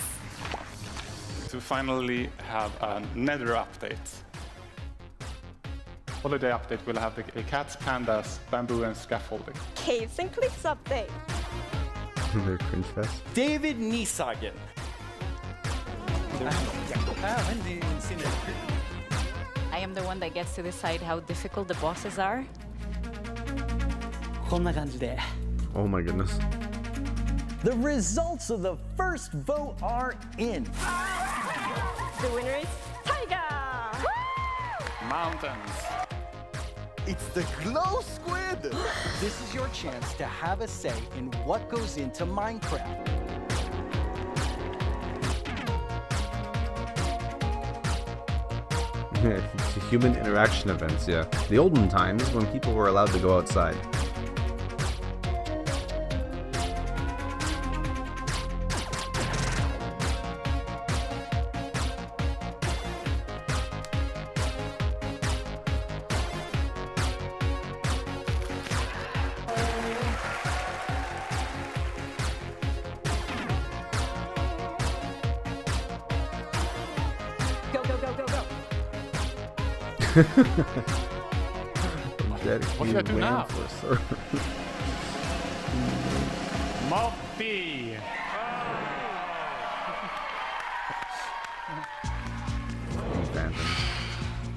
To finally have a Nether update. Holiday update will have the cats, pandas, bamboo and scaffolding. Caves and cliffs update. They're cringe fest. David Niesagen. I am the one that gets to decide how difficult the bosses are. Oh my goodness. The results of the first vote are in. The winner is Tiger! Mountains. It's the glow squid! This is your chance to have a say in what goes into Minecraft. Human interaction events, yeah. The olden times when people were allowed to go outside. Go, go, go, go, go. What should I do now? Moppy!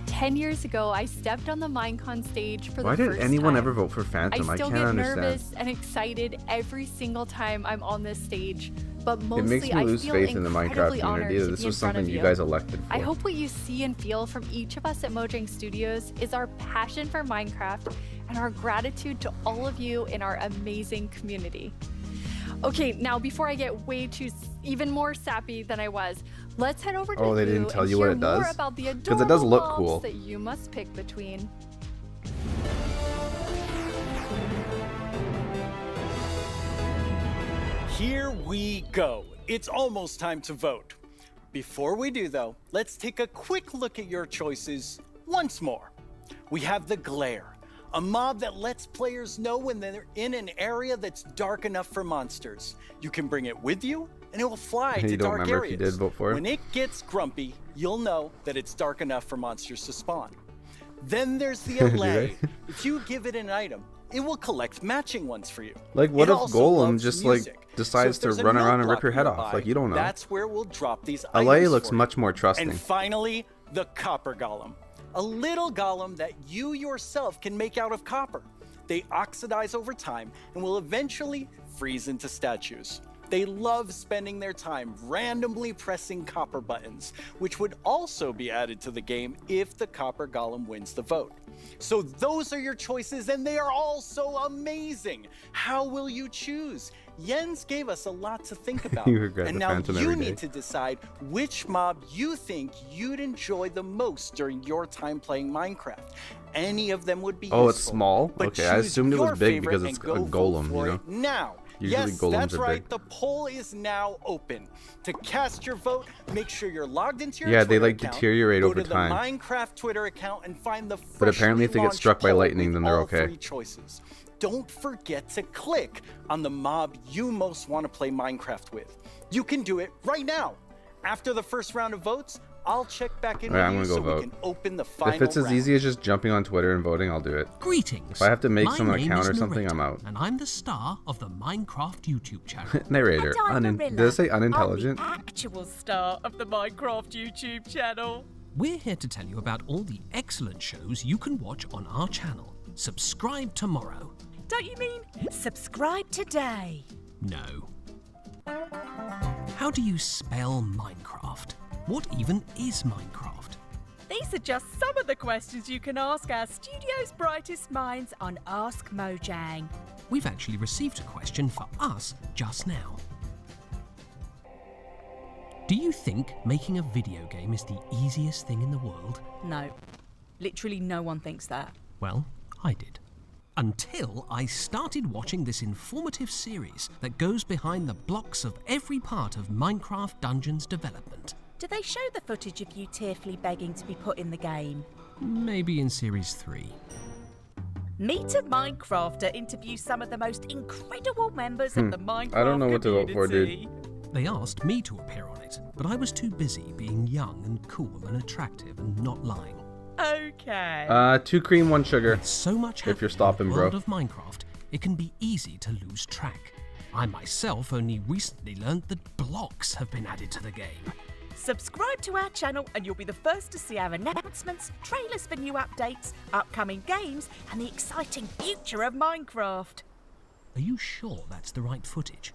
10 years ago, I stepped on the Minecon stage for the Why first did anyone time. ever vote for Phantom? I still can't get understand. nervous and excited every single time I'm on this stage, but It mostly makes me I lose feel faith in the Minecraft incredibly honored community that to this be was in front something of you guys elected for. I hope what you see and feel from each of us at Mojang Studios is our passion for Minecraft and our gratitude to all of you in our amazing community. Okay, now before I get even more sappy than I was, let's head over to Oh, they Hugh didn't tell and you what hear it more does? about the 'Cause it does adorable look mobs cool. that you must pick between. Here we go. It's almost time to vote. Before we do, though, let's take a quick look at your choices once more. We have the Glare, a mob that lets players know when they're in an area that's dark enough for monsters. You can bring it with you, and it will fly You to don't dark remember if areas. you did vote for it? When it gets grumpy, you'll know that it's dark enough for monsters to spawn. Then there's the Did Allay. I? If you give it an item, it will collect matching ones for you. Like, what It if also Golem loves just music. like decides So to if there's a run note around and rip block your head nearby, off? Like, you don't know. That's where we'll drop these LA items looks for you. much more trusting. And finally, the Copper Golem. A little golem that you yourself can make out of copper. They oxidize over time and will eventually freeze into statues. They love spending their time randomly pressing copper buttons, which would also be added to the game if the Copper Golem wins the vote. So those are your choices, and they are all so amazing. How will you choose? Jens gave us a lot to think about. You regret and the now Phantom you every day. need to decide which mob you think you'd enjoy the most during your time playing Minecraft. Any of them would be Oh, useful. it's small? But Okay, I choose assumed it was your big favorite because it's and go a vote golem, for you know? it now. Usually Yes, golems that's are right. big. The poll is now open. To cast your vote, make sure you're logged into your Yeah, they, Twitter like, account, deteriorate go over to time. the Minecraft Twitter account and find the But apparently if they freshly get struck by launched lightning, poll then with they're all okay. 3 choices. Don't forget to click on the mob you most want to play Minecraft with. You can do it right now. After the first round of votes, I'll check back in Alright, with I'm you gonna so go we vote. can open the final If it's as round. easy as just jumping on Twitter and voting, I'll do it. Greetings. If I have to make My some name account is or something, Narrator, I'm out. And I'm the star of the Minecraft YouTube channel. Narrator. Did it say unintelligent? Actual star of the Minecraft YouTube channel. We're here to tell you about all the excellent shows you can watch on our channel. Subscribe tomorrow. Don't you mean subscribe today? No. How do you spell Minecraft? What even is Minecraft? These are just some of the questions you can ask our studio's brightest minds on Ask Mojang. We've actually received a question for us just now. Do you think making a video game is the easiest thing in the world? No. Literally no one thinks that. Well, I did. Until I started watching this informative series that goes behind the blocks of every part of Minecraft Dungeons development. Do they show the footage of you tearfully begging to be put in the game? Maybe in Series 3. Meet a Minecrafter interviews some of the most incredible members of the Minecraft I don't know what to vote for, community. dude. They asked me to appear on it, but I was too busy being young and cool and attractive and not lying. Okay. 2 cream, 1 sugar. So much if you're happening stopping, in the bro. world of Minecraft, it can be easy to lose track. I myself only recently learned that blocks have been added to the game. Subscribe to our channel and you'll be the first to see our announcements, trailers for new updates, upcoming games, and the exciting future of Minecraft. Are you sure that's the right footage?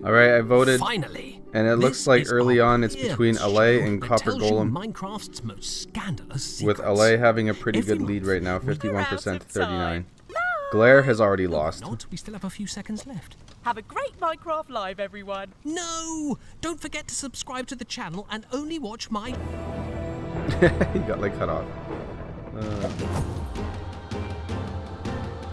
Alright, I voted. Finally! And it looks This like is early our on it's fearless between show LA and that Copper tells you Golem. Minecraft's most scandalous With secrets. LA having a pretty Every good lead month, right now, we 51% to 39. Glare has already lost. Not, we still have a few seconds left. Have a great Minecraft Live, everyone. No! Don't forget to subscribe to the channel and only watch my... He got like cut off.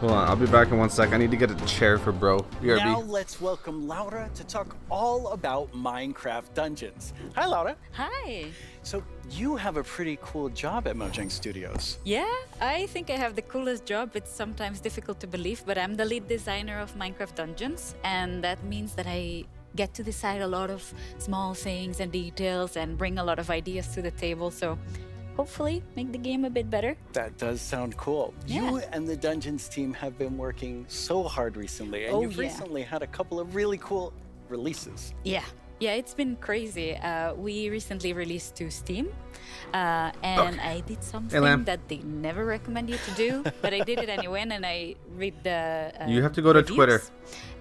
Hold on, I'll be back in 1 sec. I need to get a chair for bro. BRB. Now let's welcome Laura to talk all about Minecraft Dungeons. Hi, Laura. Hi. So you have a pretty cool job at Mojang Studios. Yeah, I think I have the coolest job. It's sometimes difficult to believe, but I'm the lead designer of Minecraft Dungeons, and that means that I get to decide a lot of small things and details and bring a lot of ideas to the table, so hopefully make the game a bit better. That does sound cool. Yeah. You and the Dungeons team have been working so hard recently, and Oh, you've yeah. recently had a couple of really cool releases. Yeah, it's been crazy. We recently released to Steam, and I did something Lamb. that they never recommend you to do, but I did it anyway, and I read the You have to go to reviews. Twitter.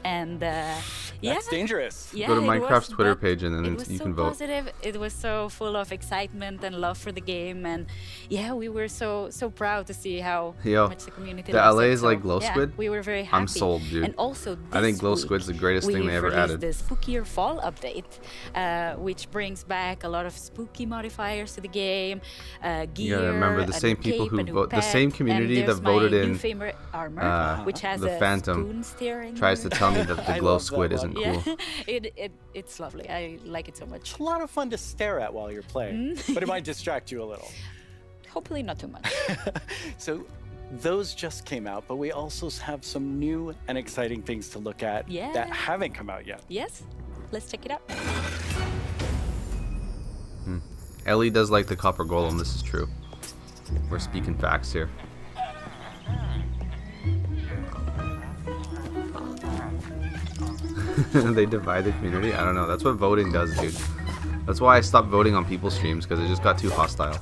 And That's dangerous. Yeah, Go to it Minecraft's was, Twitter but page and then it was you so can vote. positive. It was so full of excitement and love for the game, and yeah, we were so proud to see how Yo, much the community the loves LA it. is So, like Glow yeah, Squid? we were very happy. I'm sold, dude. And also, I think this Glow week, Squid's the greatest thing they ever we've added. released the Spookier Fall update, which brings back a lot of spooky modifiers to the game, gear, gotta remember the a same new people cape, who a new vote, the pet, same community and that there's my voted new in favorite armor, which has the a Phantom spoon steering. tries to tell me that the I Glow love that Squid one. isn't Yeah, cool. it's lovely. I like it so much. It's a lot of fun to stare at while you're playing, but it might distract you a little. Hopefully not too much. So those just came out, but we also have some new and exciting things to look at Yeah. that haven't come out yet. Yes, let's check it out. Ellie does like the Copper Golem, this is true. We're speaking facts here. They divide the community? I don't know. That's what voting does, dude. That's why I stopped voting on people's streams, because it just got too hostile.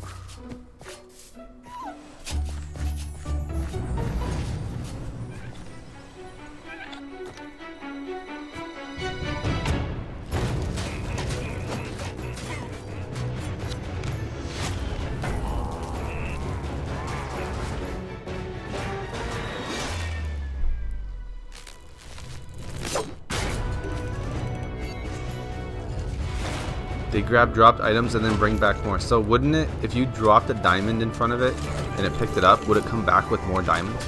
They grab dropped items and then bring back more. So wouldn't it, if you dropped a diamond in front of it and it picked it up, would it come back with more diamonds?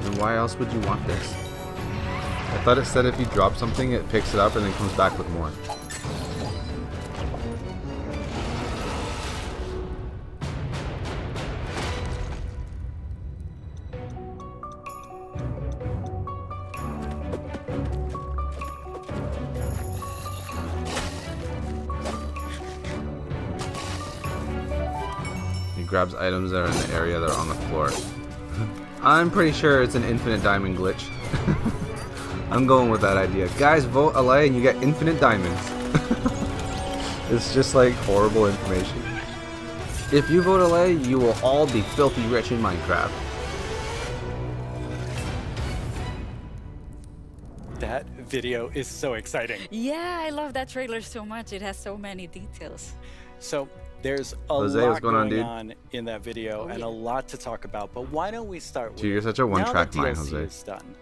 Then why else would you want this? I thought it said if you drop something, it picks it up and then comes back with more. Grabs items that are in the area that are on the floor. I'm pretty sure it's an infinite diamond glitch. I'm going with that idea. Guys, vote LA and you get infinite diamonds. It's just like horrible information. If you vote LA, you will all be filthy rich in Minecraft. That video is so exciting. Yeah, I love that trailer so much. It has so many details. So there's a Jose, lot what's going on, dude? on in that video and a lot to talk about. But why don't we start with Dude, you're such a one-track now that mind, DLC Jose. is done.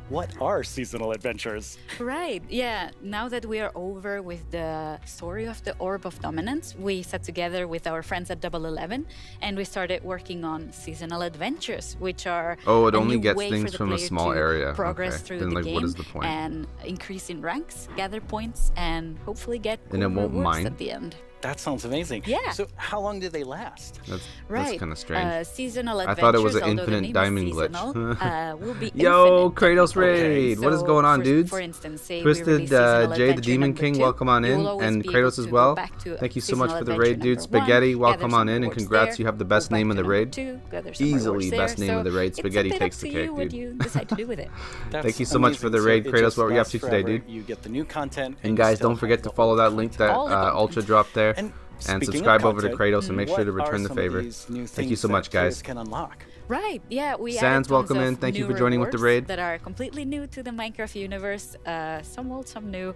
What are seasonal adventures? Right, yeah. Now that we are over with the story of the Orb of Dominance, we sat together with our friends at Double 11 and we started working on seasonal adventures, which are Oh, it a only new gets way for things the from a player small to area. progress Okay. through Then, the like, game what is the point? and increase in ranks, gather points, and hopefully get And it cool won't rewards mine? at the end. That sounds amazing. Yeah. So how long did they last? That's Right. kind of strange. Seasonal I adventures, thought it was an although the infinite name is diamond glitch. seasonal, will be Yo, infinite. Kratos Raid! What is So, going on, for, dudes? For instance, say we Twisted release seasonal Jay the adventure Demon number King, 2, welcome on you in, will always and be able Kratos to as go well. back to Thank you so much seasonal for the adventure raid, dude. number 1, Spaghetti, welcome gather on some in, and rewards congrats, there, you have the go best back name of to the number raid. 2, gather some Easily rewards best there. name of the So raid. Spaghetti it's a bit takes up the to cake, you what dude. you decide to do with it. Thank you so much for the raid, So it Kratos. just What were you up lasts to today, forever. dude? You get the new content. And you guys, still don't forget have to the follow old that link that content. Ultra dropped there, and Speaking of subscribe over to content, Kratos and make sure to what are return the some of favor. these new Thank you things so that much, players guys. can unlock? Right, yeah, we Sans, added tons welcome of in. Thank you new for joining with the rewards raid. that are completely new to the Minecraft universe. Some old, some new.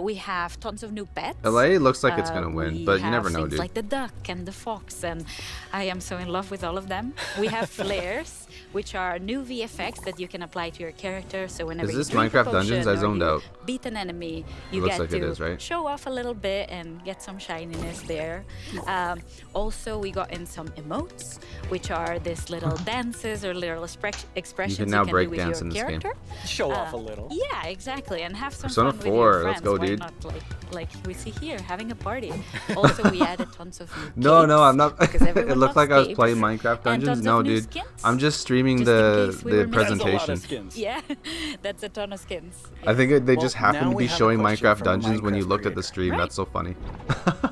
We have tons of new pets. LA looks like it's gonna win, we but you never have know, things dude. like the duck and the fox, and I am so in love with all of them. We have flares, which are new VFX that you can apply to your character. So whenever Is this you drink a Minecraft Dungeons? potion I or zoned you out. beat an enemy, you looks get like it to is, right? show off a little bit and get some shininess there. Also, we got in some emotes, which are these little dances or little expressions now do break with dance your in this game. character. Show off a little. Yeah, exactly, and have some Persona fun 4, with your let's friends. go, Why dude. not, like we see here, having a party. Also, we added tons of new No, capes, I'm not. because It everyone looked like I was loves playing capes, Minecraft and Dungeons. tons No, of new dude. skins, I'm just streaming just in the case we were missing. presentation. Yeah, that's a ton of skins. I think they just Well, happened now to we be have a showing question Minecraft from a Dungeons when you Minecraft looked at the stream. Right. That's so funny.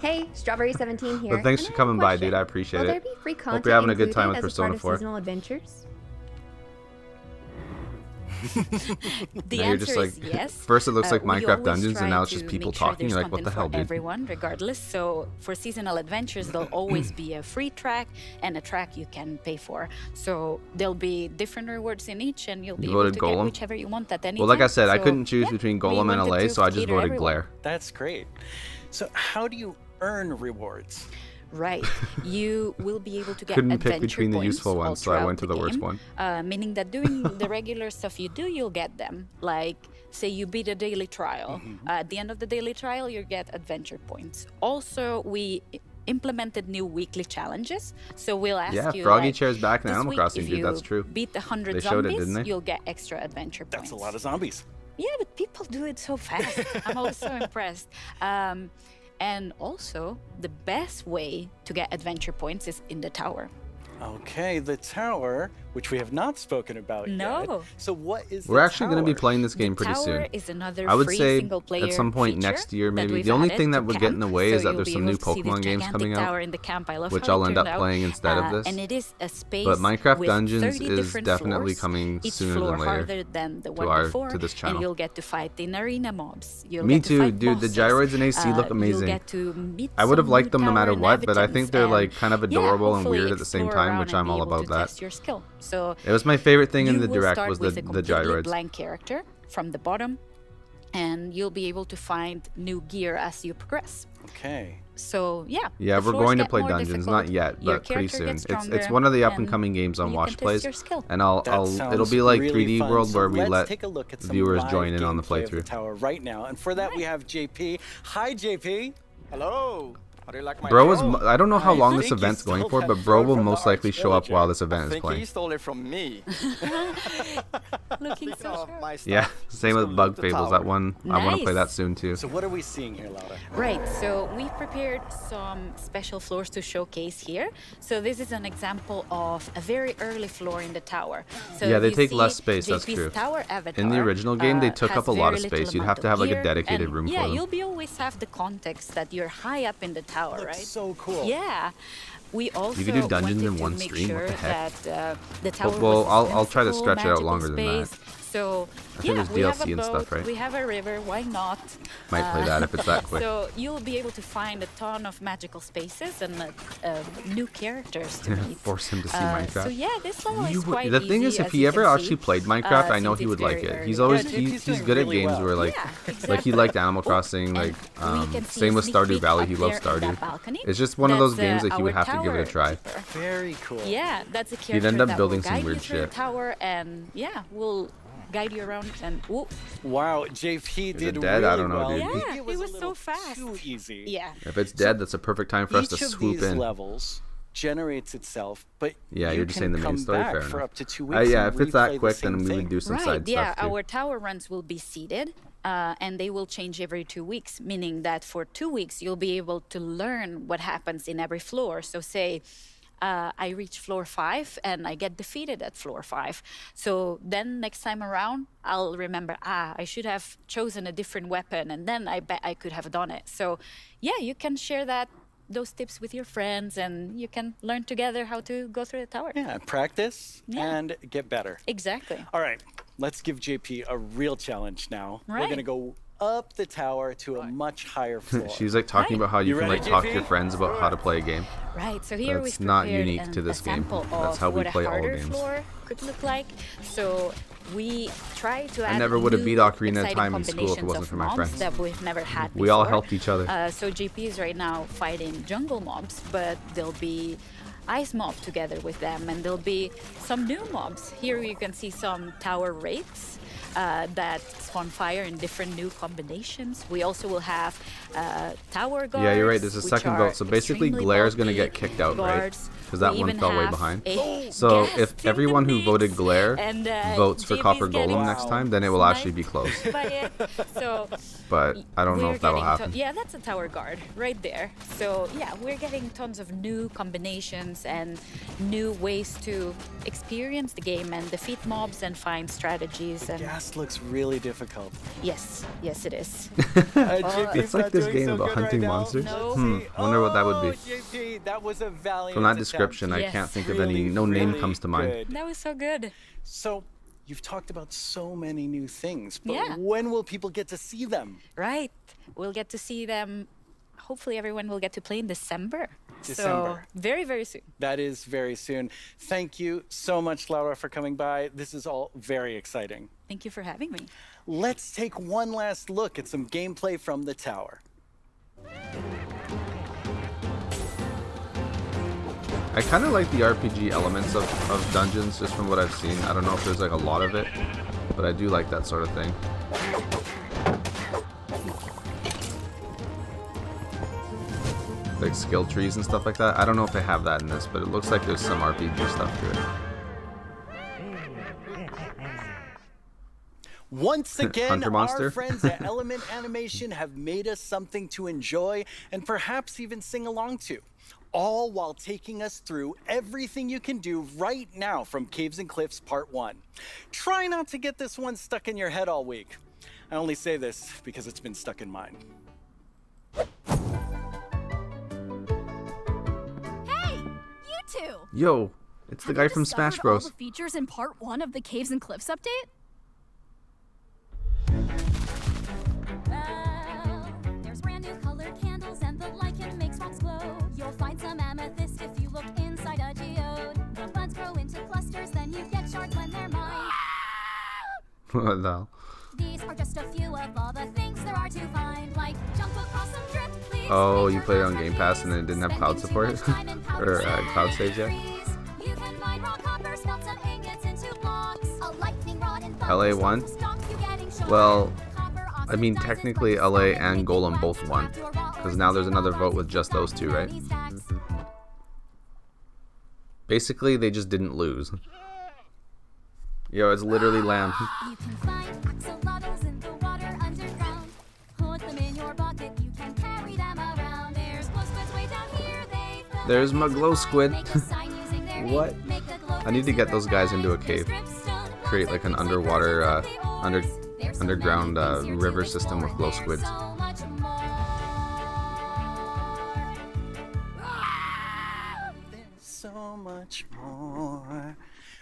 Hey, Strawberry17 here. But thanks and for I have a coming by, question. dude. I appreciate Will there it. be free Hope content you're having a good time included with as a part Persona of 4. seasonal adventures? The Now you're just answer like, is yes. first it looks like We Minecraft always Dungeons, try and now it's to just people make sure talking. You're there's like, what the content hell, for dude? everyone, regardless. So for seasonal adventures, there'll always be a free track and a track you can pay for. So there'll be different rewards in each, and you'll be You able voted to Golem? get whichever you want at any Well, like I time. said, I So, couldn't choose yeah, between we Golem and wanted LA, to so I just cater voted everyone. Glare. That's great. So how do you earn rewards? Right. You will be able to get Couldn't pick adventure between the points useful all ones, so I throughout went to the worst game, one. Meaning that doing the regular stuff you do, you'll get them. Like, say you beat a daily trial. At the end of the daily trial, you get adventure points. Also, we implemented new weekly challenges. So we'll ask Yeah, you, Froggy like, Chair's back in this Animal week, Crossing, if dude. you That's true. beat 100 They showed it, zombies, didn't they? you'll get extra adventure points. That's a lot of zombies. Yeah, but people do it so fast. I'm always so impressed. And also, the best way to get adventure points is in the tower. Okay, the tower, which we have not spoken about yet. No. So what is We're the actually going to be tower? playing this game The pretty tower soon. is another I would free say single-player at some point feature next year, that maybe. we've The only added thing that to would get in the camp, way so is that you'll there's be some able new to see this Pokemon games gigantic coming tower out, in the camp. I love which how I'll it end up turned out. playing instead of this. And it is a space But Minecraft with Dungeons 30 is different definitely floors, coming each sooner floor than later harder than the to one before, to this channel. and you'll get to fight in arena mobs. You'll Me get to too, fight dude. The bosses. gyroids in AC look amazing. You'll get to meet I would have some liked new them no tower matter what, but I inhabitants think they're and, like kind of yeah, adorable and hopefully weird at the same explore time, around which and I'm be all able about to that. test your skill. So It was my favorite thing in you the will direct start was with the a completely gyroids. blank character from the bottom. and you'll be able to find new gear as you progress. Okay. So yeah. Yeah, the we're floors going to get play more dungeons, difficult, not yet, your but pretty character soon. gets It's stronger, one of the up and and coming games on you Wash can test Plays, your skill. and That it'll be sounds like really 3D fun. World So where we let's let take a look at some viewers live join in on the gameplay of the playthrough. tower right now. And for that, we have JP. Hi, JP. Hello. How do you like my Bro is. throw? I don't know how I long this think he event's going stole for, that but Bro throw will from the most likely show up while this I event is think playing. he stole it from me. Looking Speaking of my stuff, Yeah, same with Bug Fables. That one, I want to play that Nice. soon too. So what are we seeing here, Laura? Right, so we've prepared some special floors to showcase here. So this is an example of a very early floor in the tower. So Yeah, they you take see less space, that's JP's true. Tower avatar, In the original game, they took has up a lot of very little space. You'd amount have to of have like a gear, dedicated and room yeah, for them. you'll be always have the context that you're high up in the tower, Looks right? so cool. Yeah. We also You could do dungeons wanted in to one make stream, what sure the heck? that the tower Well, was a I'll try to sensible, stretch it out magical longer than that. space. So I think yeah, there's we have a DLC and boat, stuff, right? we have a river, why not? Might play that if it's that quick. So you'll be able to find a ton of magical spaces and new characters to meet. Force him to see So Minecraft. yeah, this level You is would- quite the thing easy, is, if as he you ever can actually see, played Minecraft, I know since he it's would like very it. early. He's always Yeah, JP's he's doing good at really games well. where like Yeah, like he liked Animal Crossing, like we can see same a with sneak Stardew peek Valley. up He loves there in that Stardew. balcony. It's just one of those That's, games that he would our have to give it a tower try. keeper. Very cool. Yeah, that's a He'd character end up that building will some guide weird you through shit. the tower, and yeah, we'll guide you around and ooh. Wow, JP Is did it dead? really I don't know, well. dude. Maybe Yeah, it was he was a so little fast. too easy. Yeah. If it's dead, that's a perfect time for us to Each of swoop these in. levels generates itself, but Yeah, you you're just can saying the main come story. back Fair for enough. up to 2 weeks. Yeah, and if it's replay that the quick, same then we thing. would do some Right, side yeah, stuff too. our tower runs will be seeded, and they will change every 2 weeks, meaning that for 2 weeks you'll be able to learn what happens in every floor. So say I reach floor 5 and I get defeated at floor 5. So then next time around, I'll remember, I should have chosen a different weapon, and then I bet I could have done it. So yeah, you can share those tips with your friends, and you can learn together how to go through the tower. Yeah, practice and get better. Exactly. All right, let's give JP a real challenge now. We're Right. going to go up the tower to a much higher floor. She's like talking about how you can ready, like talk to JP? your friends about how to play a game. Right, so here That's we've not prepared unique to this a game. sample That's of how we what play a all harder games. floor could look like. So we try to add never would have beat new Ocarina of exciting Time in school if it combinations wasn't of for my mobs friends. that we've never had We all before. helped each other. So JP is right now fighting jungle mobs, but there'll be ice mob together with them, and there'll be some new mobs. Here you can see some tower wraiths that spawn fire in different new combinations. We also will have tower guards. Yeah, you're right. There's a which second are vote. So basically, extremely Glaire's gonna bulky get kicked out, right? guards. Because that We one even fell way have behind. a So guest if in the everyone who mix, voted Glare and, votes for JP's Copper getting Golem next time, then it will actually be close. by it. So But I don't know we're if that'll getting happen. yeah, that's a tower guard right there. So yeah, we're getting tons of new combinations and new ways to experience the game and defeat mobs and find strategies. And Gas looks really difficult. yes, it is. It's like this game about hunting monsters. Wonder what that would be. JP, that was a valiant From that attempt. description, I can't think of any. No name comes to mind. good. That was so good. So, you've talked about so many new things, but Yeah. when will people get to see them? Right. We'll get to see them. Hopefully, everyone will get to play in December. December. So very, very soon. That is very soon. Thank you so much, Laura, for coming by. This is all very exciting. Thank you for having me. Let's take one last look at some gameplay from the tower. I kind of like the RPG elements of dungeons, just from what I've seen. I don't know if there's like a lot of it, but I do like that sort of thing. Like skill trees and stuff like that. I don't know if they have that in this, but it looks like there's some RPG stuff to it. Once again, Hunter Monster? our friends at Element Animation have made us something to enjoy and perhaps even sing along to. All while taking us through everything you can do right now from Caves and Cliffs Part 1. Try not to get this one stuck in your head all week. I only say this because it's been stuck in mine. Hey, you two! Yo, it's the guy from Discovered Smash Bros. all the features in Part 1 of the Caves and Cliffs update? There's brand new colored candles and the lichen makes rocks glow. You'll find some amethyst if you look inside a geode. The buds grow into clusters, then you get shards when they're mined. What the hell? These are just a few of all the things there are to find, like jump across some drift, please. Oh, you played it on Game Pass and then it didn't have cloud support? Or cloud saves yet? You can mine raw copper, smelt some ingots into blocks. A lightning rod and LA won? Well, I mean, technically LA and Golem both won. Because now there's another vote with just those two, right? Basically, they just didn't lose. Yo, it's literally Lamb. You can find axolotls in the water underground. Put them in your bucket, you can carry them around. There's glow squids way down here, they fill There's my glow squid. Make a sign using their What? ink. Make a glow I need to get those guys into a cave. Create like an underwater, underground river system with glow squids. so much more. So much more.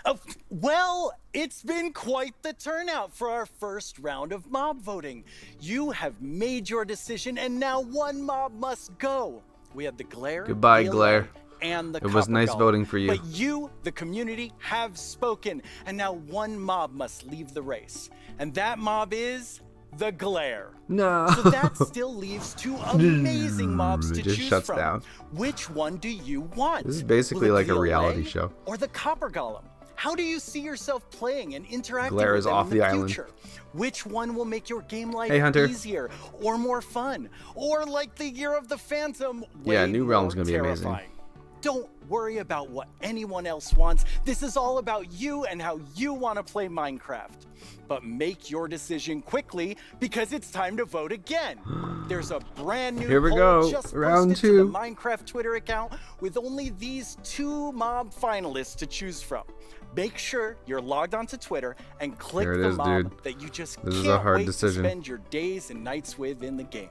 Oh, well, it's been quite the turnout for our first round of mob voting. You have made your decision, and now one mob must go. We had the Glare, Goodbye, the Glare. Alert, and the It was Copper nice Golem. voting for you. But you, the community, have spoken, and now one mob must leave the race. And that mob is the Glare. No. So that still leaves two amazing mobs to It just choose shuts from. down. Which one do you want? This is basically Will it like be a reality Alay show. Or the Copper Golem? How do you see yourself playing and interacting Glare with is them off in the the island. future? Which one will make your game life Hey, Hunter. easier or more fun? Or like the Year of the Phantom, Yeah, way New Realm's more gonna be amazing. terrifying? Don't worry about what anyone else wants. This is all about you and how you want to play Minecraft. But make your decision quickly because it's time to vote again. There's a brand new Here we poll go, just round posted to the 2. Minecraft Twitter account with only these 2 mob finalists to choose from. Make sure you're logged onto Twitter and click Here it the is, mob dude. that you just This is can't a hard wait decision. to spend your days and nights with in the game.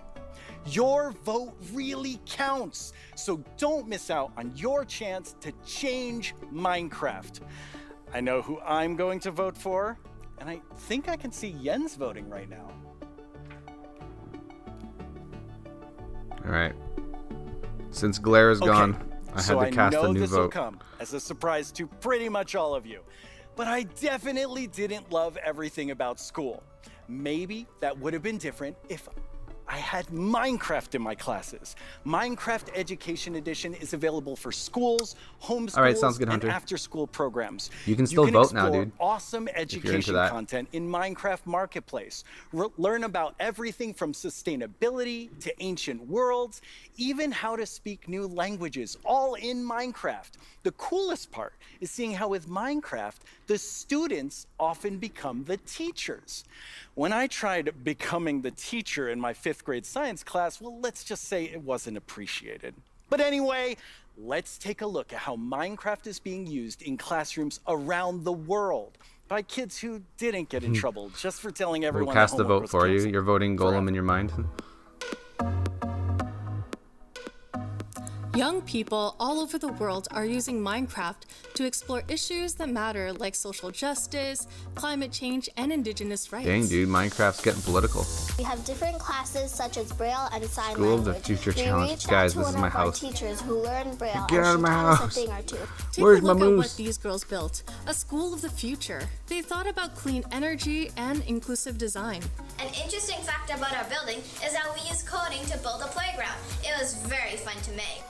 Your vote really counts, so don't miss out on your chance to change Minecraft. I know who I'm going to vote for, and I think I can see Jens voting right now. All right. Since Glare is gone, I so had to cast I know a new this will vote. come as a surprise to pretty much all of you, but I definitely didn't love everything about school. Maybe that would have been different if I had Minecraft in my classes. Minecraft Education Edition is available for schools, homeschools, All right, sounds good, and Hunter. after-school programs. You can still vote now, explore dude, awesome you're into education that. content in Minecraft Marketplace. Learn about everything from sustainability to ancient worlds, even how to speak new languages, all in Minecraft. The coolest part is seeing how with Minecraft, the students often become the teachers. When I tried becoming the teacher in my 5th grade science class, well, let's just say it wasn't appreciated. But anyway, let's take a look at how Minecraft is being used in classrooms around the world by kids who didn't get in trouble just for telling everyone We'll that cast the homework vote was for you. canceled. You're voting Golem in your mind. Young people all over the world are using Minecraft to explore issues that matter like social justice, climate change, and indigenous rights. Dang, dude, Minecraft's getting political. We have different classes such as Braille and Sign School of the Language. Future we Challenge. reached Guys, out this to is one my of our house. teachers who learn Braille Get and out she of my taught house. us a thing or two. Take Where's a my look at moose? what these girls built. A school of the future. They thought about clean energy and inclusive design. An interesting fact about our building is that we used coding to build a playground. It was very fun to make.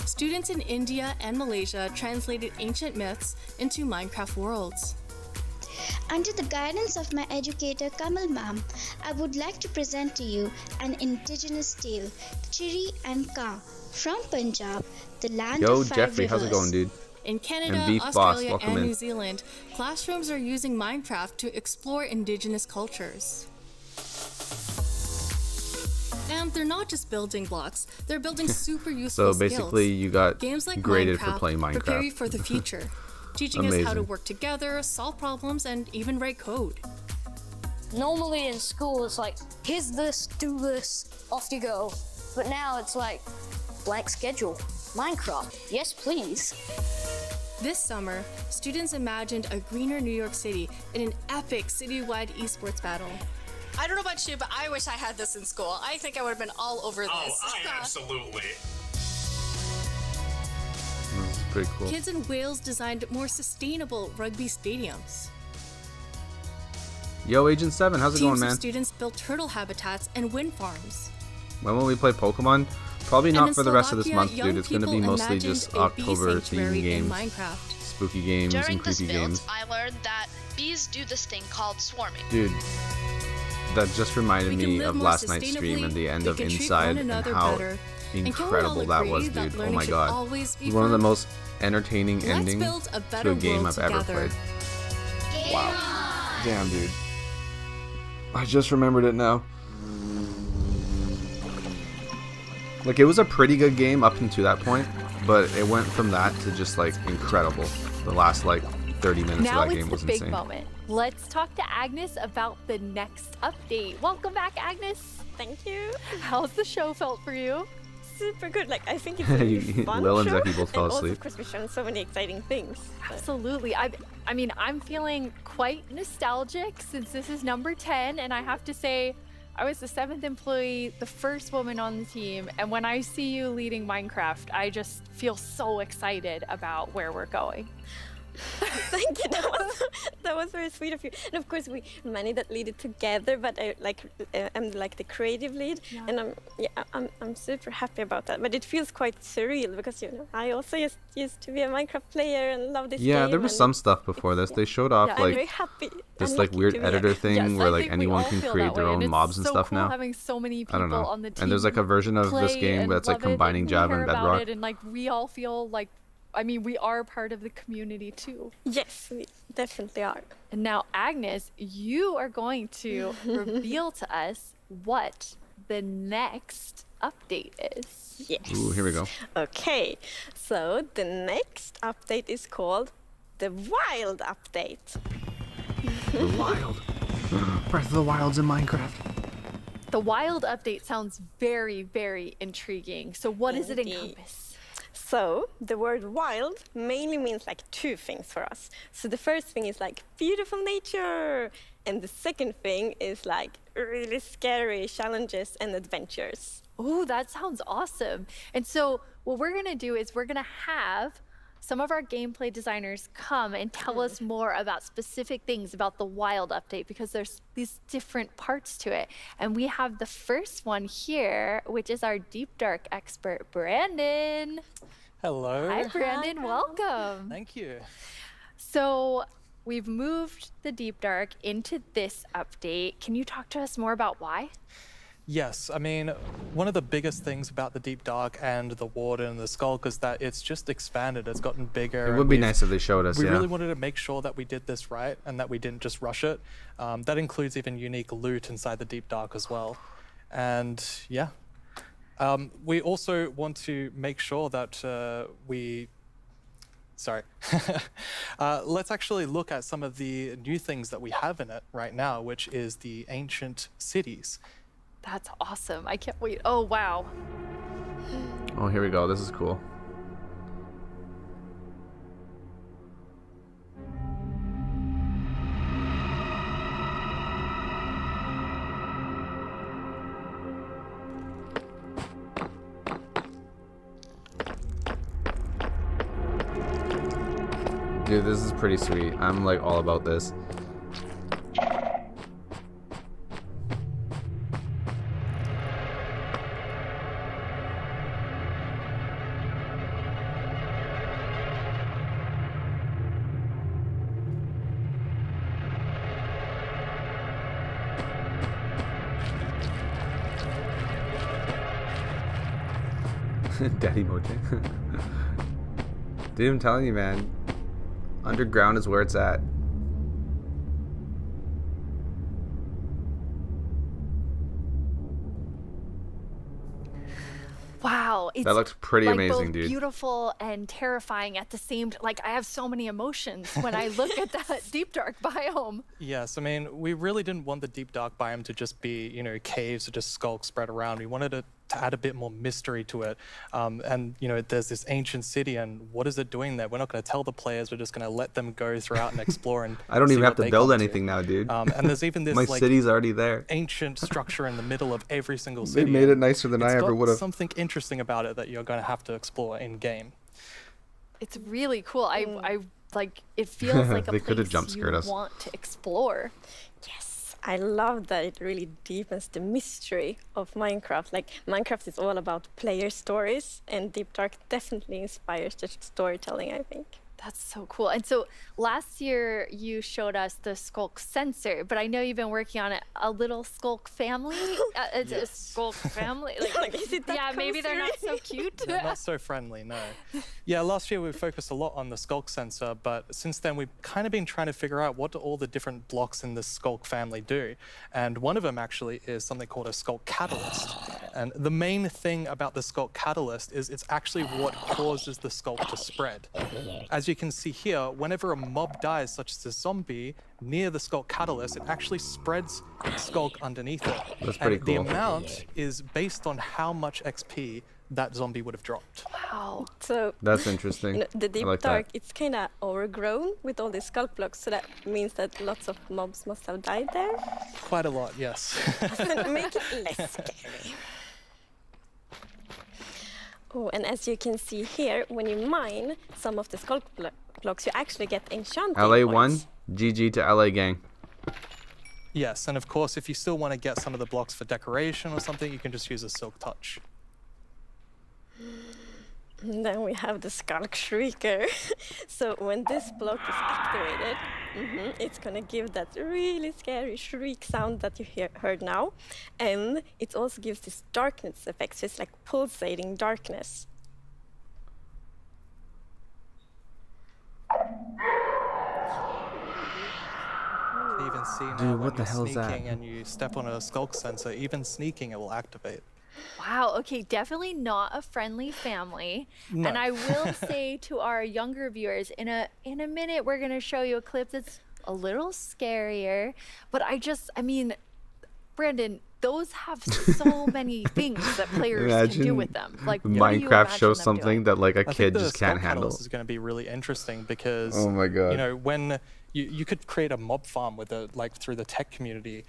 Students in India and Malaysia translated ancient myths into Minecraft worlds. Under the guidance of my educator Kamal ma'am, I would like to present to you an indigenous tale, Chiri and Ka, from Punjab, the land Yo, of 5 Jeffrey, how's it rivers. going, dude? In Canada, And Beef Boss, Australia, welcome and in. New Zealand, classrooms are using Minecraft to explore indigenous cultures. And they're not just building blocks, they're building super useful So basically, skills. you got Games like graded Minecraft for playing prepare you Minecraft. for the future, teaching us how to Amazing. work together, solve problems, and even write code. Normally in school, it's like, here's this, do this, off you go. But now it's like, blank schedule. Minecraft, yes please. This summer, students imagined a greener New York City in an epic citywide esports battle. I don't know about you, but I wish I had this in school. I think I would have been all over this. Absolutely. This is pretty cool. Kids in Wales designed more sustainable rugby stadiums. Yo, Agent 7, how's it going, Teams man? of students built turtle habitats and wind farms. When will we play Pokemon? Probably And not in for the rest of this Slovakia, month, young dude. It's gonna be people mostly imagined just a bee October themed sanctuary in games, Minecraft. spooky games, During and this creepy build, games. I learned that bees do this thing called swarming. Dude, that just reminded We can me live of more last night's stream and the end sustainably, of we can treat Inside one and another how better. And can we all incredible that was, agree that dude. Oh learning my should god. always be It was one of the fun? most entertaining Let's endings build a to better a game world I've ever together. played. Wow. Damn, dude. I just remembered it now. Like, it was a pretty good game up until that point, but it went from that to just, like, incredible. The last, like, 30 minutes Now of that it's game the was big insane. moment. Let's talk to Agnes about the next update. Welcome back, Agnes. Thank you. How's the show felt for you? Super good. Like, I think it's a really fun Lil and show. Zeki both fell And also, asleep. of course, we've shown so many exciting things. Absolutely. I mean, I'm feeling quite nostalgic since this is number 10, and I have to say, I was the 7th employee, the first woman on the team, and when I see you leading Minecraft, I just feel so excited about where we're going. Thank you. That was very sweet of you. And of course, we many that lead it together. But I'm like the creative lead, and I'm super happy about that. But it feels quite surreal because I also used to be a Minecraft player and love this game. Yeah, there was and some stuff before this. They showed off, I'm like, very happy. this, I'm like, lucky weird to be editor here. thing Yes, where, I like, think we anyone all can feel create that their way, own and mobs and it's so stuff cool now. having so many I don't people know. on the team And there's, like, a version of this play game and that's, like, love it, combining and we Java hear and about Bedrock. it, and like we all feel like, I mean, we are part of the community too. Yes, we definitely are. And now, Agnes, you are going to reveal to us what the next update is. Yes. Ooh, here we go. Okay, so the next update is called the Wild Update. The Wild. Breath of the Wild's in Minecraft. The Wild update sounds very, very intriguing. So what does it encompass? So the word wild mainly means like two things for us. So the first thing is like beautiful nature, and the second thing is like really scary challenges and adventures. Oh, that sounds awesome. And so what we're going to do is we're going to have some of our gameplay designers come and tell us more about specific things about the Wild update, because there's these different parts to it. And we have the first one here, which is our Deep Dark expert, Brandon. Hello. Hi, Brandon. Welcome. Thank you. So we've moved the Deep Dark into this update. Can you talk to us more about why? Yes, I mean, one of the biggest things about the Deep Dark and the Warden and the Skulk is that it's just expanded. It's gotten bigger. It would be nice if they showed us, We yeah. really wanted to make sure that we did this right and that we didn't just rush it. That includes even unique loot inside the Deep Dark as well. And yeah. We also want to make sure that let's actually look at some of the new things that we have in it right now, which is the ancient cities. That's awesome. I can't wait. Oh, wow. Oh, here we go. This is cool. Dude, this is pretty sweet. I'm like all about this. Daddy Mojang. Dude, I'm telling you, man. Underground is where it's at. Wow, it's That looks pretty like amazing, both dude. beautiful and terrifying at the same time. Like, I have so many emotions when I look at that Deep Dark biome. Yes, I mean, we really didn't want the Deep Dark biome to just be, caves or just skulks spread around. We wanted it to add a bit more mystery to it. And, there's this ancient city, and what is it doing there? We're not going to tell the players. We're just going to let them go throughout and explore. And I don't see even have what to they build come to. anything now, dude. And there's even this My city's already there. ancient structure in the middle of every single They city. made it and nicer than I it's ever got would have. Something interesting about it that you're going to have to explore in game. It's really cool. I like, it feels like a They coulda place jump scared you us. want to explore. Yes. I love that it really deepens the mystery of Minecraft. Like, Minecraft is all about player stories, and Deep Dark definitely inspires the storytelling, I think. That's so cool. And so last year you showed us the Skulk sensor, but I know you've been working on a little Skulk family. It's a Skulk family. Like, is it that yeah, maybe they're not so cute. They're not so friendly, no. Yeah, last year we focused a lot on the Skulk sensor, but since then we've kind of been trying to figure out what do all the different blocks in the Skulk family do. And one of them actually is something called a Skulk catalyst. And the main thing about the Skulk catalyst is it's actually what causes the Skulk to spread. As you can see here, whenever a mob dies, such as a zombie, near the Skulk catalyst, it actually spreads Skulk underneath it. That's pretty cool. The amount is based on how much XP that zombie would have dropped. Wow. So That's interesting. You know, the Deep I like Dark, that. it's kind of overgrown with all these Skulk blocks, so that means that lots of mobs must have died there. Quite a lot, yes. Doesn't make it less scary. Oh, and as you can see here, when you mine some of the Skulk blocks, you actually get enchanting LA points. won. GG to LA gang. Yes, and of course, if you still want to get some of the blocks for decoration or something, you can just use a Silk Touch. And then we have the Skulk Shrieker. So when this block is activated, it's gonna give that really scary shriek sound that you heard now. And it also gives this darkness effect, so it's like pulsating darkness. You can even see now Dude, when what the you're hell is that? sneaking and you step on a Skulk sensor, even sneaking it will activate. Wow, okay, definitely not a friendly family. No. And I will say to our younger viewers, in a minute we're gonna show you a clip that's a little scarier. But I mean, Brandon, those have so many things that players can do with them. Like, what do you Minecraft imagine shows them something doing? that like a I kid think just the can't Skulk handle. catalyst is going to be really interesting because, Oh my God. you know, when you could create a mob farm with it, like through the tech community.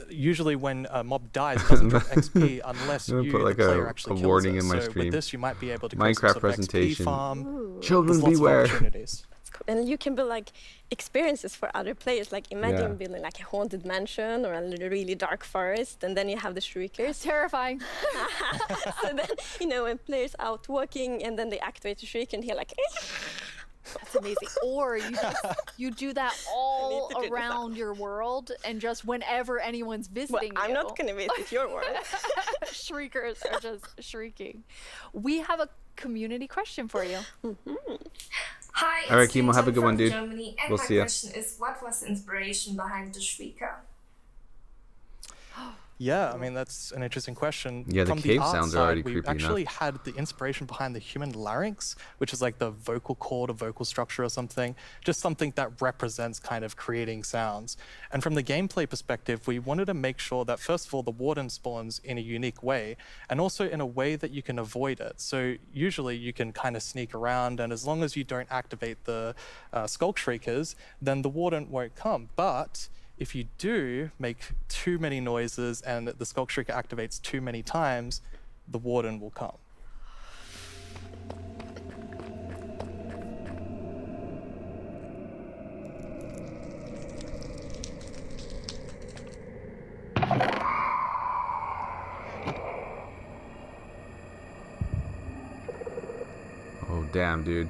Usually when a mob dies, it doesn't drop XP unless I'm gonna you, put the like player, a actually kills warning it. in my So stream. with this, you might be able to create Minecraft some sort of presentation. XP farm. Children There's lots of beware. opportunities. And you can build like experiences for other players. Like imagine Yeah. building like a haunted mansion or a really dark forest, and then you have the shriekers. Terrifying. So then, you know, when players out walking and then they activate the shriek and hear like. That's amazing. Or you do that all to do this around your world, and just whenever anyone's visiting I'm you, not gonna visit your world. shriekers are just shrieking. We have a community question for you. Hi, All right, it's Kimo, have a Clinton good one, from dude. Germany, and We'll my see ya. question is, what was the inspiration behind the Shrieker? Yeah, I mean, that's an interesting question. Yeah, the From cave art sounds are side, already we creepy actually enough. had the inspiration behind the human larynx, which is like the vocal cord or vocal structure or something, just something that represents kind of creating sounds. And from the gameplay perspective, we wanted to make sure that, first of all, the warden spawns in a unique way, and also in a way that you can avoid it. So usually you can kind of sneak around, and as long as you don't activate the Skulk Shriekers, then the warden won't come. But if you do make too many noises and the Skulk Shrieker activates too many times, the warden will come. Oh damn, dude.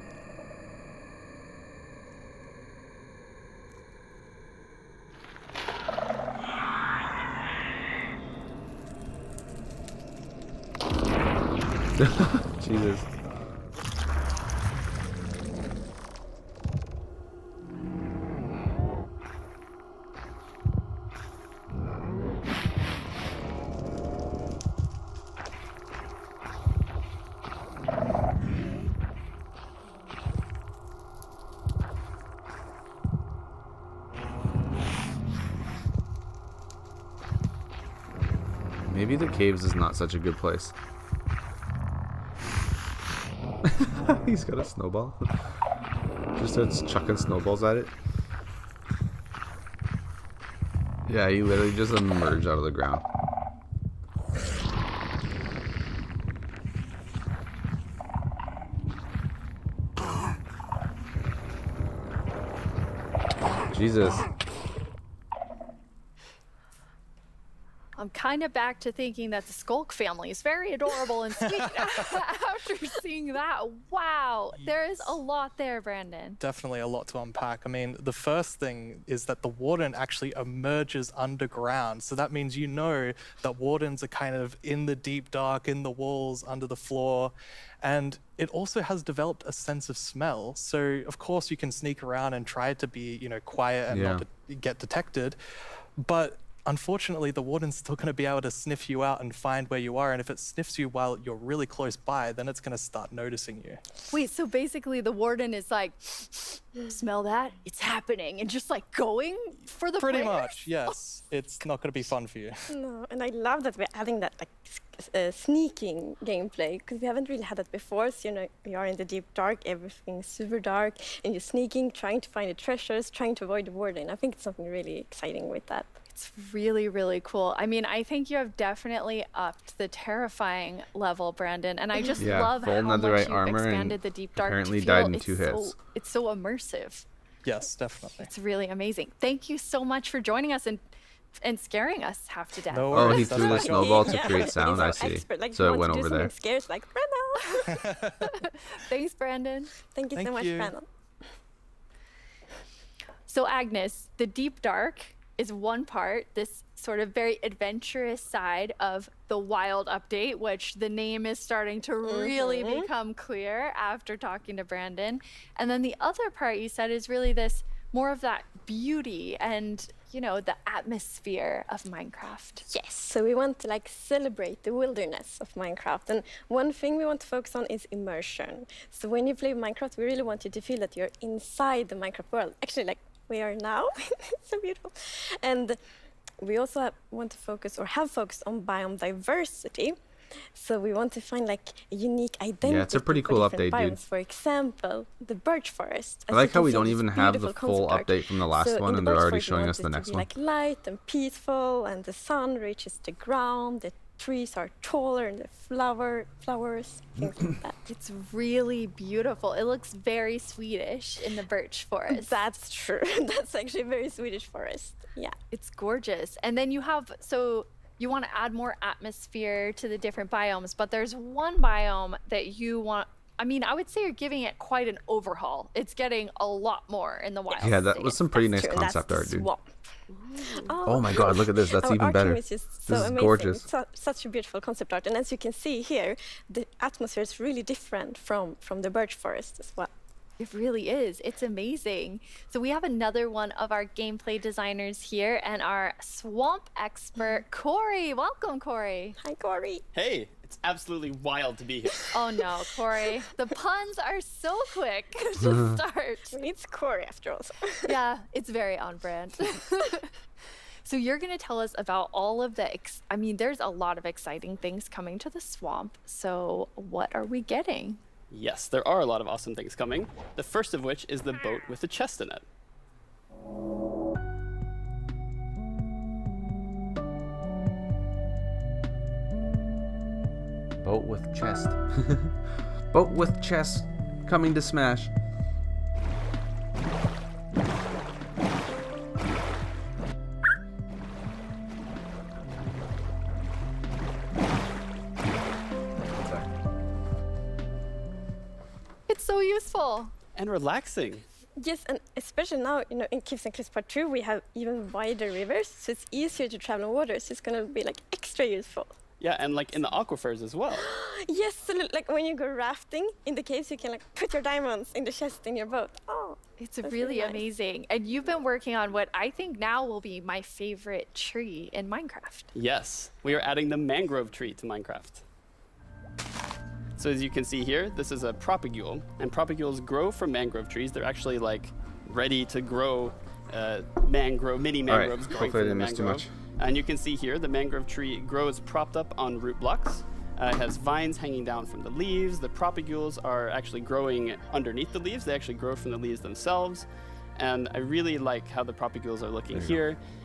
Jesus. Maybe the caves is not such a good place. He's got a snowball. Just starts chucking snowballs at it. Yeah, he literally just emerged out of the ground. Jesus. I'm kind of back to thinking that the Skulk family is very adorable and sweet after seeing that. Wow, there is a lot there, Brandon. Definitely a lot to unpack. I mean, the first thing is that the warden actually emerges underground. So that means you know that wardens are kind of in the deep dark, in the walls, under the floor. And it also has developed a sense of smell. So, of course, you can sneak around and try to be, quiet and not get detected. But unfortunately, the warden's still going to be able to sniff you out and find where you are. And if it sniffs you while you're really close by, then it's going to start noticing you. Wait, so basically the warden is like, smell that? It's happening. And just like going for the Pretty players? much, yes. It's not going to be fun for you. No, and I love that we're adding that sneaking gameplay, because we haven't really had that before. So, you are in the deep dark, everything's super dark, and you're sneaking, trying to find the treasures, trying to avoid the warden. I think it's something really exciting with that. It's really, really cool. I mean, I think you have definitely upped the terrifying level, Brandon. And I just love full how much netherite you've armor expanded the deep dark. apparently to feel died in 2 hits. It's so immersive. Yes, definitely. It's really amazing. Thank you so much for joining us and scaring us half to death. No Oh, worries. he That's threw the fine. snowball to Yeah. create sound, He's I our see. expert. Like, So it he went wants to over do there. something scares like Brenna. Thanks, Brandon. Thank you so Thank much, you. Brenna. So, Agnes, the deep dark is one part, this sort of very adventurous side of the wild update, which the name is starting to really become clear after talking to Brandon. And then the other part you said is really this more of that beauty and, the atmosphere of Minecraft. Yes, so we want to celebrate the wilderness of Minecraft. And one thing we want to focus on is immersion. So when you play Minecraft, we really want you to feel that you're inside the Minecraft world. Actually, like we are now. It's so beautiful. And we also want to focus, or have focused on biome diversity. So we want to find a unique identity. Yeah, it's a pretty for cool different update, biomes. dude. For example, the birch forest. I like how we don't even have the full update from the last one, and they're already showing us the next one. Light and peaceful, and the sun reaches the ground. The trees are taller, and the flowers, things like that. It's really beautiful. It looks very Swedish in the birch forest. That's true. That's actually a very Swedish forest. Yeah. It's gorgeous. And then you want to add more atmosphere to the different biomes, but there's one biome that you want. I mean, I would say you're giving it quite an overhaul. It's getting a lot more in the wild. Yeah, that state. was some pretty nice True, concept that's art, dude. swamp. Oh my god, look at this. That's our even art better. team is just so This is amazing. gorgeous. Such a beautiful concept art. And as you can see here, the atmosphere is really different from the birch forest as well. It really is. It's amazing. So we have another one of our gameplay designers here and our swamp expert, Corey. Welcome, Corey. Hi, Corey. Hey, it's absolutely wild to be here. Oh no, Corey. The puns are so quick to start. It's Corey after all. Yeah, it's very on brand. So you're going to tell us about all of the, there's a lot of exciting things coming to the swamp. So what are we getting? Yes, there are a lot of awesome things coming. The first of which is the boat with the chest in it. Boat with chest. Boat with chest coming to Smash. It's so useful. And relaxing. Yes, and especially now, in Caves and Cliffs Part 2, we have even wider rivers, so it's easier to travel on water, so it's going to be extra useful. Yeah, and in the aquifers as well. Yes, so when you go rafting in the caves, you can put your diamonds in the chest in your boat. Oh, it's really nice. Amazing. And you've been working on what I think now will be my favorite tree in Minecraft. Yes, we are adding the mangrove tree to Minecraft. So as you can see here, this is a propagule, and propagules grow from mangrove trees. They're actually ready to grow mini mangroves growing hopefully I from the didn't miss too mangrove. much. And you can see here, the mangrove tree grows propped up on root blocks. It has vines hanging down from the leaves. The propagules are actually growing underneath the leaves. They actually grow from the leaves themselves. And I really like how the propagules are looking here.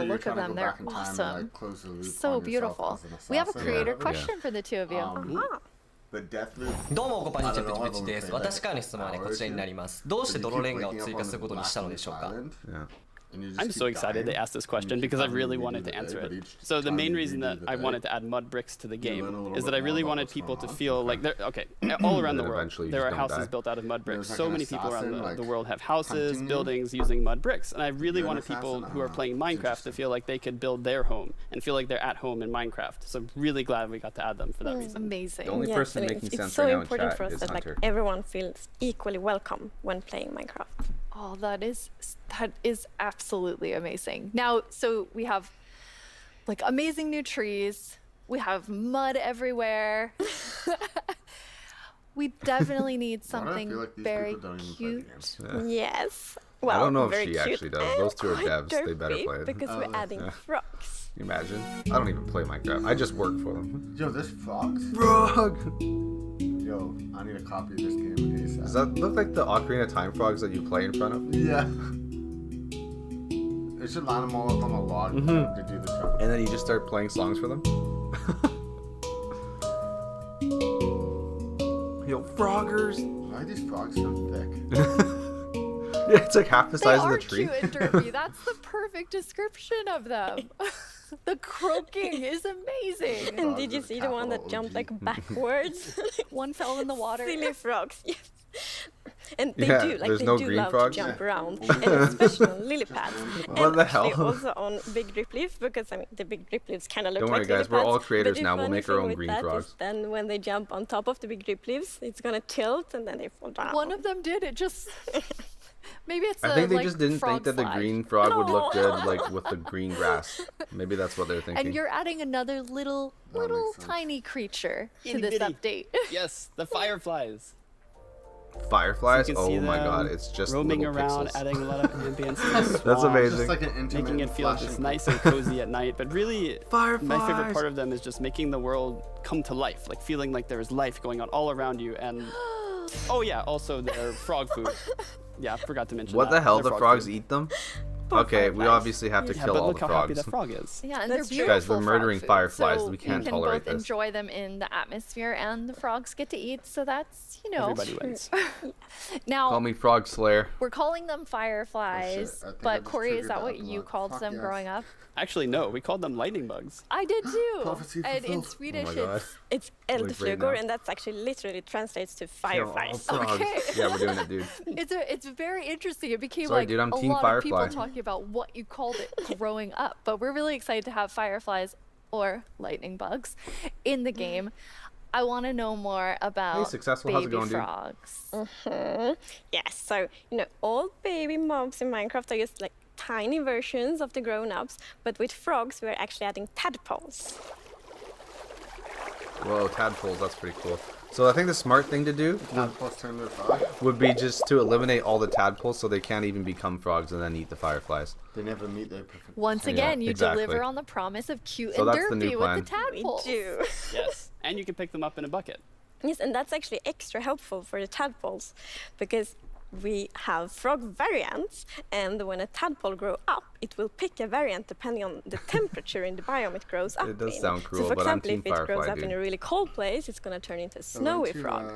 the you're look of trying to them. go They're back in time and, awesome. like, close the loop So on yourself beautiful. as an We have a assassin or creator whatever. question for the two of you. The death loop. どうもこんにちは、 I don't プ know, チプチ I've です。 only played 私からの質問はね、 like こちらにな hours ります。どうして here. 泥 So レ you ン keep ガを waking 追 up 加 on することにしたので the しょうか island, Yeah. and you just I'm keep so excited dying. they asked this question And you because keep I really having to wanted redo to the answer day, but it. each So the time main you reason redo that the I day, wanted to add mud bricks to the you learn a game little is that bit I really more about wanted what's people going to on. feel like they're okay all around the then world. eventually you There just are don't houses die. built out of mud bricks. There's like So an many people around assassin, like, the world have houses, hunting you. buildings using mud bricks, and I really You're an wanted people assassin? who are playing Minecraft to feel like they could build their home and feel like they're at home in Minecraft. So I'm really glad we got to add them for that reason. Amazing. The only Yes, person and making it's sense so right now in important chat for us is that Hunter. like everyone feels equally welcome when playing Minecraft. Oh, that is absolutely amazing. Now, so we have like amazing new trees. We have mud everywhere. We definitely need Why do I something feel like these very people don't even play the cute. games? Yes. I Well, don't know if very she cute actually does. and Those two are quite devs. They better derpy play it. because we're adding Yeah. frogs. Can you imagine? I don't even play Minecraft. I just work for them. Yo, there's frogs? Frog! Yo, I need a copy of this game ASAP. Does that look like the Ocarina of Time frogs that you play in front of? Yeah. They should line them all up on a log to do the tropical. And then you just start playing songs for them? Yo, froggers! Why are these frogs so thick? Yeah, it's like half the size of They the are tree. cute and derpy. That's the perfect description of them. The croaking is amazing. And did you see the one that jumped like backwards? One fell in the water. Silly frogs. Yes. And they Yeah, do, like there's they no do green love frogs? to jump around, and especially on lily pads. What And the actually hell? also on big drip leaves, because I mean the big drip leaves kind of look Don't worry, like guys, lily we're all pads, creators but the now, we'll funny make our thing own with green that is frogs. then when they jump on top of the big drip leaves, it's gonna tilt and then they fall down. One of them did. It just maybe it's. I think they like, just didn't think frog that the slide. green frog would look No. good like with the green grass. Maybe that's what they're thinking. And you're adding another little tiny creature to this Itty-bitty. update. Yes, the fireflies. Fireflies? So you can see Oh my them god, it's just roaming little around, pixels. adding a lot of ambience. to the That's swamp, amazing. Just like an intimate making it feel flashing just nice and cozy at night. But really, my favorite Fireflies. part of them is just making the world come to life, like feeling like there is life going on all around you. And oh yeah, also their frog food. Yeah, I forgot to mention What that. the hell? Their The frog frogs food. eat them? Okay, we obviously have to Yeah, kill but all look the how happy frogs. the frog is. Yeah, and That's they're true. beautiful. Guys, we're frog murdering food, fireflies. so We can't you can tolerate both this. enjoy them in the atmosphere, and the frogs get to eat. So that's Everybody wins. Now Call me Frog Slayer. we're calling them fireflies, I think I but just Corey, is triggered that what that you block. called Fuck them yes. growing up? Actually, no, we called them lightning bugs. I did too. Prophecy And in fulfilled. Swedish, Oh my god. It's Like right eldflugor, now. and that's actually literally translates to Kill all fireflies. frogs. Okay. Yeah, we're doing it, dude. it's very interesting. It became Sorry, like dude, I'm a Team lot of people Firefly. talking about what you called it growing up. But we're really excited to have fireflies or lightning bugs in the game. I want to know more about Successful. baby How's it going, dude? frogs. Yes, so all baby mobs in Minecraft are just like tiny versions of the grown-ups, but with frogs we're actually adding tadpoles. Whoa, tadpoles, that's pretty cool. So I think the smart thing to do Tadpoles turn to frog. would be just to eliminate all the tadpoles so they can't even become frogs and then eat the fireflies. They never meet their perfect. Once Yeah, again, you exactly. deliver on the promise of cute So and that's the new derpy with the tadpoles. We do. Yes, and you can pick them up in a bucket. Yes, and that's actually extra helpful for the tadpoles because we have frog variants, and when a tadpole grows up, it will pick a variant depending on the temperature in the biome it grows up in. It does sound So, cruel, for but I'm example, Team if it grows Firefly, up in dude. a really cold place, it's going to turn into a I went snowy to, frog.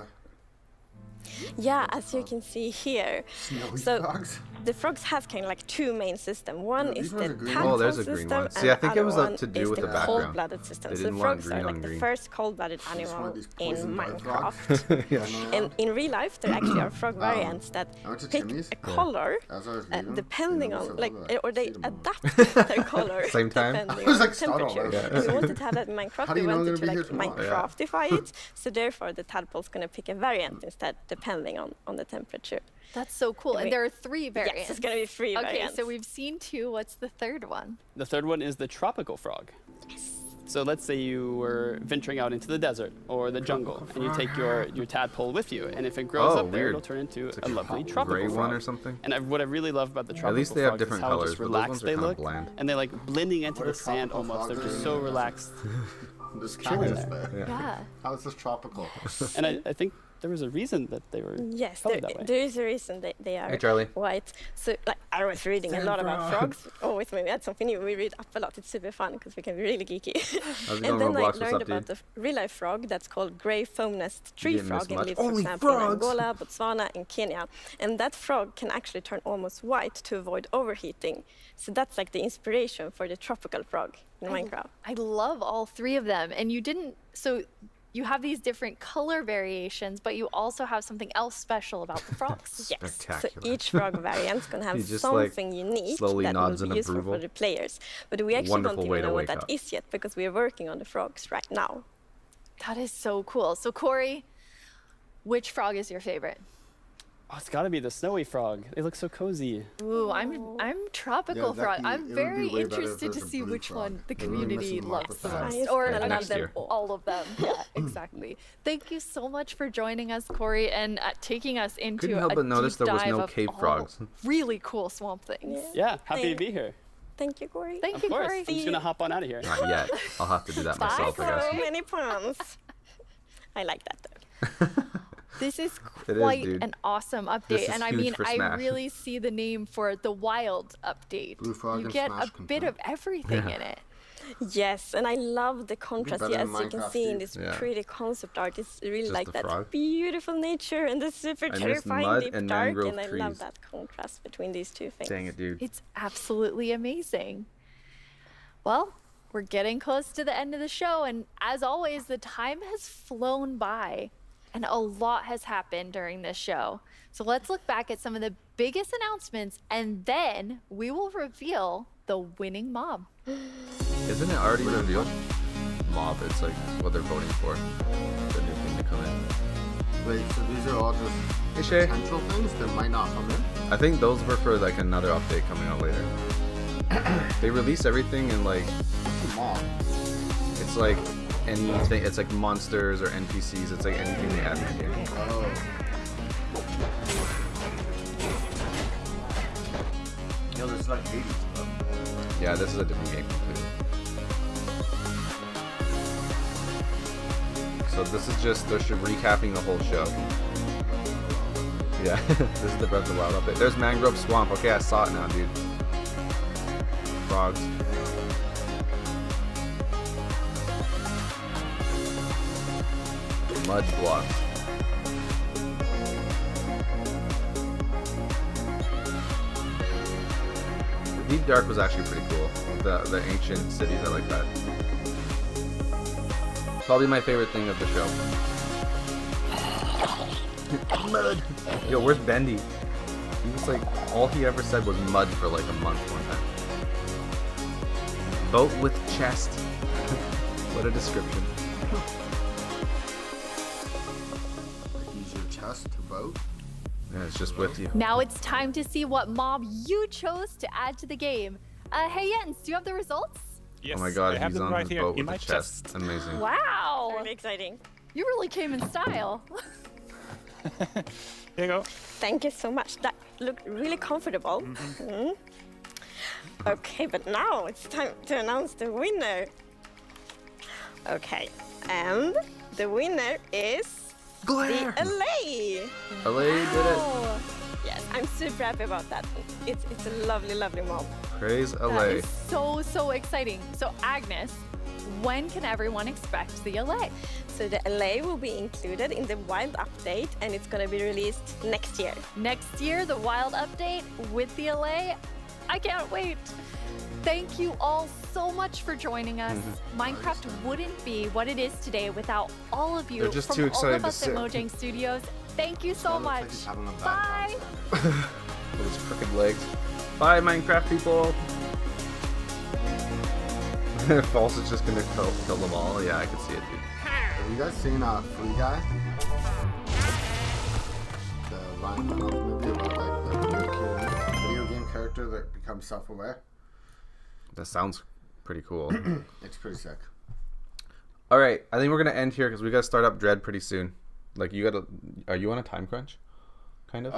Yeah, as you can see here. Snowy So frogs? the frogs have kind of like two main systems. One Yeah, is these the ones are green. tadpole Oh, there's a system, green one. and See, I think the it was other up to one do is with the the background. cold-blooded system. They So didn't want frogs green are on like the green. first cold-blooded Just one animal of these in poison dart frogs. Minecraft. And in real life, there actually are frog variants that I went to pick Timmy's. a color As I was leaving, depending they on, never like, said hello. or they See you tomorrow. adapt their color Same time? depending I was on like startled. temperature. Yeah. And we wanted to have that in Minecraft. How do We you know I'm wanted to gonna be like here tomorrow? Minecraftify it. So therefore, the tadpole's gonna pick a variant instead, depending on the temperature. That's so cool. And there are 3 variants. Yes, it's gonna be 3 Okay, variants. so we've seen 2. What's the third one? The third one is the tropical frog. So let's say you were venturing out into the desert or the jungle, and you take your tadpole with you, and if it grows Oh, up there, weird. it'll turn into It's a like a lovely gray tropical one frog. or something? And what I really love about the tropical least they have frogs different is how colors, just but those relaxed ones are they kinda look, bland. and they like blending into What the are sand tropical almost. They're frogs just doing so in the relaxed. Just Chilling curious, there. man. Yeah. How is this tropical? And I think there was a reason that they were Yes, colored that way. there is a reason they are Hey, Charlie. white. So like I was reading a lot about frog. frogs. Always when we had something new, we read up a lot. It's super fun because we can be really geeky. How's it And going, then I Roblox? What's learned up, about dude? the real life frog that's called grey foam-nest tree didn't miss frog and much. lives, for Only example, in frogs. Angola, Botswana, and Kenya. And that frog can actually turn almost white to avoid overheating. So that's like the inspiration for the tropical frog in Minecraft. I love all 3 of them. And you didn't, so you have these different color variations, but you also have something else special about the frogs. Yes, so Spectacular. each frog variant's gonna have He just, like, something unique slowly that nods will in be useful approval. for the players. But we actually Wonderful don't way even to know what wake that up. is yet because we are working on the frogs right now. That is so cool. So Corey, which frog is your favorite? Oh, it's got to be the snowy frog. They look so cozy. Ooh, I'm tropical Yeah, frog. that'd be- I'm it would very be way better if interested to there's a see blue which frog. one the They're really community missing the mark loves with the that. most, or Yeah, none next of them, year. all of them. Yeah, exactly. Thank you so much for joining us, Corey, and taking us into Couldn't help a but notice deep there was dive no of cave all frogs. really cool swamp things. Yeah, happy to be here. Thank you, Corey. Thank Of you, course. Corey. I'm just going to hop on out of here. Not yet. I'll have to do that myself, I So guess. many puns. I like that though. This is It is, quite dude. an awesome This update, is and I huge mean, for I Smash. really see the name for the Wild update. Blue Frog You and get Smash a bit of everything Yeah. in it. Yes, and I love the contrast. better As than you can Minecraft, see in dude. this Yeah. pretty concept art, it's really Just like the that frog. beautiful nature and the super I miss terrifying mud deep and dark, mangrove and I trees. love that contrast between these two things. Dang it, dude. It's absolutely amazing. Well, we're getting close to the end of the show, and as always, the time has flown by, and a lot has happened during this show. So let's look back at some of the biggest announcements, and then we will reveal the winning mob. Isn't it already revealed? Mob, it's like what they're voting for. The new thing to come in. Wait, so these are all Hey, just Shay. potential things that might not come in? I think those were for like another update coming out later. They release everything in like, Come on. it's like anything, it's like monsters or NPCs, it's like anything they add in the game. Oh. Yo, there's like 80 stuff. Yeah, this is a different game completely. So this is just, they're recapping the whole show. Yeah, this is the Breath of the Wild update. There's Mangrove Swamp. Okay, I saw it now, dude. Frogs. Mud blocks. The Deep Dark was actually pretty cool. The ancient cities, I like that. Probably my favorite thing of the show. Mud. Yo, where's Bendy? He was like, all he ever said was mud for like a month one time. Boat with chest. What a description. Use your chest to vote. Yeah, it's just with you. Now it's time to see what mob you chose to add to the game. Hey Jens, do you have the results? Oh my god, he's on his boat with a chest. Amazing. Wow. Really exciting. You really came in style. Here you go. Thank you so much. That looked really comfortable. Mhm. Okay, but now it's time to announce the winner. Okay, and the winner is Glare. the LA. LA did it. Yes, I'm super happy about that. It's a lovely, lovely mob. Praise That LA. is so exciting. So Agnes, when can everyone expect the LA? So the LA will be included in the Wild update, and it's gonna be released next year. Next year, the Wild update with the LA. I can't wait. Thank you all so much for joining us. Minecraft wouldn't be what it is today without all of you. They're just from too all excited of to us at sit. Mojang Studios. Thank you so much. Bye. With his crooked legs. Bye, Minecraft people. False is just gonna kill them all. Yeah, I can see it, dude. Have you guys seen Free Guy? The Ryan Reynolds movie about like the video game character that becomes self-aware. That sounds pretty cool. It's pretty sick. All right, I think we're gonna end here because we gotta start up Dread pretty soon. Like, you gotta. Are you on a time crunch? Kind of.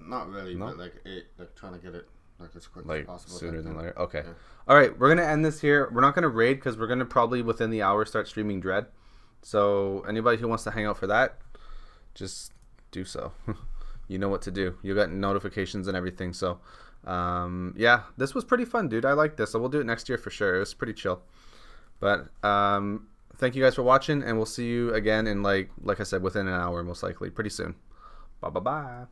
Not really, No? but like trying to get it like as quick Like as possible. sooner type than thing. later. Okay. Yeah. All right, we're gonna end this here. We're not gonna raid because we're gonna probably within the hour start streaming Dread. So anybody who wants to hang out for that, just do so. You know what to do. You got notifications and everything. So yeah, this was pretty fun, dude. I like this. So we'll do it next year for sure. It was pretty chill. But thank you guys for watching, and we'll see you again in like I said, within an hour most likely, pretty soon. Bye.